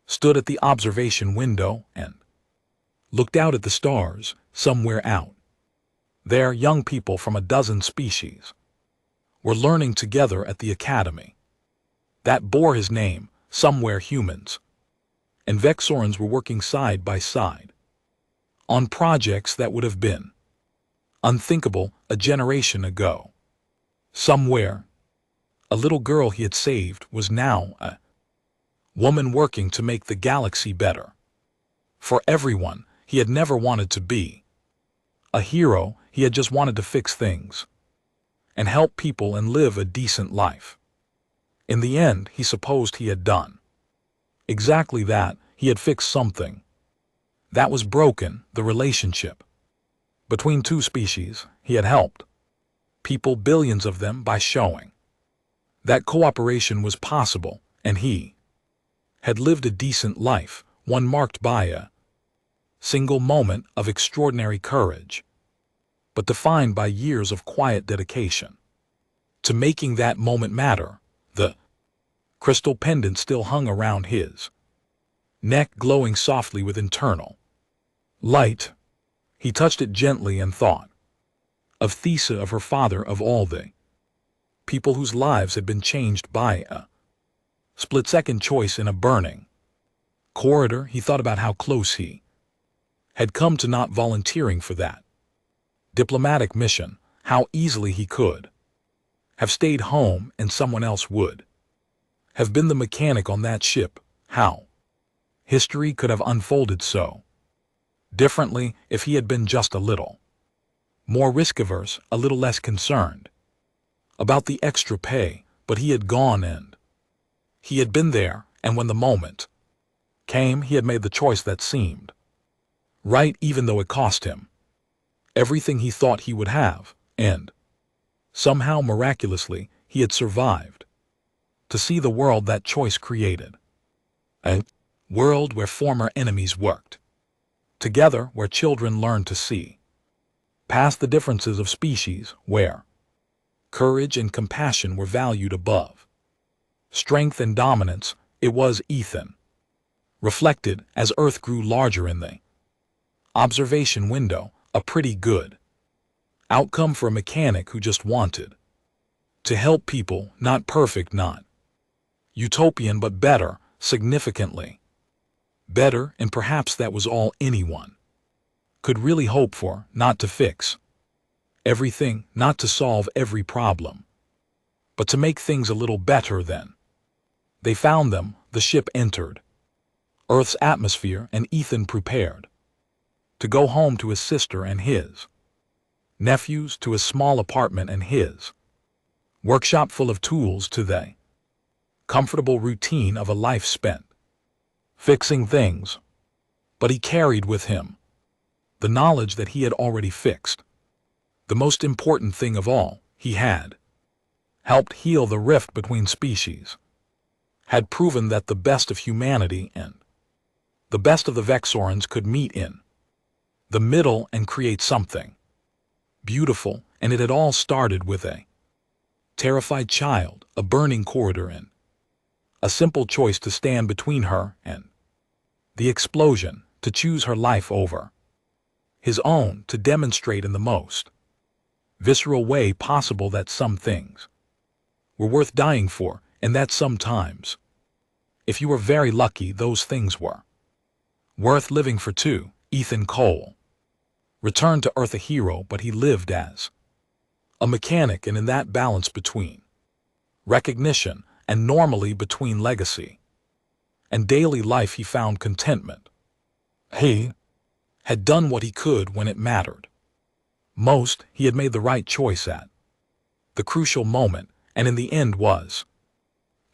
stood at the observation window and looked out at the stars. Somewhere out there, young people from a dozen species were learning together at the academy that bore his name. Somewhere, humans and Vexorians were working side by side on projects that would have been unthinkable a generation ago. Somewhere, a little girl he had saved was now a woman working to make the galaxy better for everyone. He had never wanted to be a hero. He had just wanted to fix things and help people and live a decent life. In the end, he supposed he had done exactly that. He had fixed something that was broken, the relationship between two species. He had helped people, billions of them, by showing that cooperation was possible, and he had lived a decent life, one marked by a single moment of extraordinary courage, but defined by years of quiet dedication to making that moment matter. The crystal pendant still hung around his neck, glowing softly with internal light. He touched it gently and thought of Thessa, of her father, of all the people whose lives had been changed by a split-second choice in a burning corridor. He thought about how close he had come to not volunteering for that diplomatic mission, how easily he could have stayed home and someone else would have been the mechanic on that ship. How history could have unfolded so differently if he had been just a little more risk-averse, a little less concerned about the extra pay. But he had gone, and he had been there, and when the moment came, he had made the choice that seemed right, even though it cost him everything he thought he would have, and somehow, miraculously, he had survived to see the world that choice created. A world where former enemies worked together, where children learned to see past the differences of species, where courage and compassion were valued above strength and dominance. It was Ethan reflected as Earth grew larger in the observation window, a pretty good outcome for a mechanic who just wanted to help people, not perfect, not utopian, but better, significantly better, and perhaps that was all anyone could really hope for, not to fix everything, not to solve every problem, but to make things a little better than they found them. The ship entered Earth's atmosphere, and Ethan prepared to go home to his sister and his nephews, to his small apartment and his workshop full of tools, to the comfortable routine of a life spent fixing things. But he carried with him the knowledge that he had already fixed the most important thing of all. He had helped heal the rift between species, had proven that the best of humanity and the best of the Vexorans could meet in the middle and create something beautiful. And it had all started with a terrified child, a burning corridor, and a simple choice to stand between her and the explosion, to choose her life over his own, to demonstrate in the most visceral way possible that some things were worth dying for, and that sometimes, if you were very lucky, those things were worth living for too. Ethan Cole returned to Earth a hero, but he lived as a mechanic, and in that balance between recognition and normally between legacy and daily life, he found contentment. He had done what he could when it mattered most. He had made the right choice at the crucial moment, and in the end was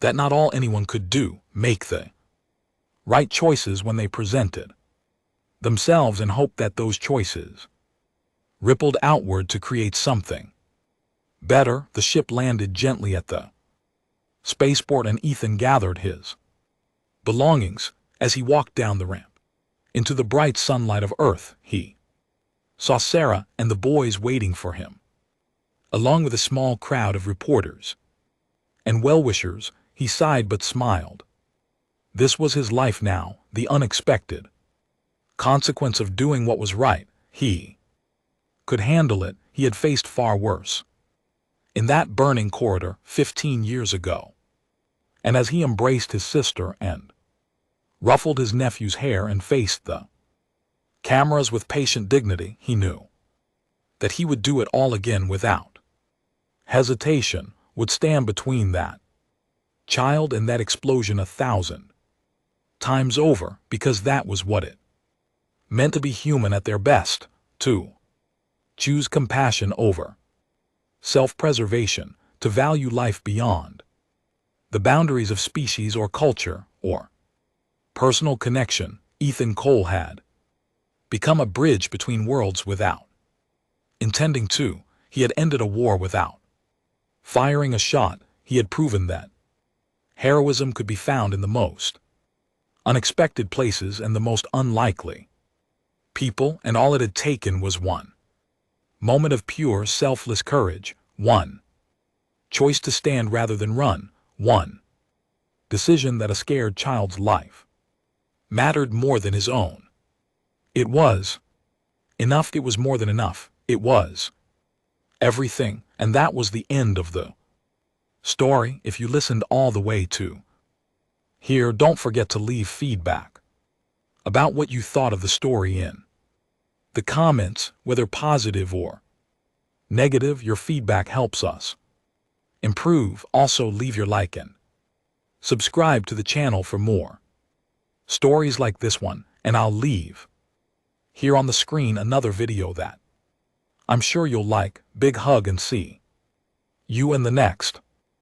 that not all anyone could do, make the right choices when they presented themselves, and hope that those choices rippled outward to create something better. The ship landed gently at the spaceport, and Ethan gathered his belongings. As he walked down the ramp into the bright sunlight of Earth, he saw Sarah and the boys waiting for him, along with a small crowd of reporters and well-wishers. He sighed but smiled. This was his life now, the unexpected consequence of doing what was right. He could handle it. He had faced far worse in that burning corridor 15 years ago. And as he embraced his sister and ruffled his nephew's hair and faced the cameras with patient dignity, he knew that he would do it all again without hesitation, would stand between that child and that explosion 1,000 times over, because that was what it meant to be human at their best, to choose compassion over self-preservation, to value life beyond the boundaries of species or culture or personal connection. Ethan Cole had become a bridge between worlds without intending to. He had ended a war without firing a shot. He had proven that heroism could be found in the most unexpected places and the most unlikely people, and all it had taken was one moment of pure, selfless courage, one choice to stand rather than run, one decision that a scared child's life mattered more than his own. It was enough. It was more than enough. It was everything, and that was the end of the story. If you listened all the way to here, don't forget to leave feedback about what you thought of the story in The comments, whether positive or negative, your feedback helps us improve. Also, leave your like and subscribe to the channel for more stories like this one, and I'll leave here on the screen another video that I'm sure you'll like. Big hug and see you in the next.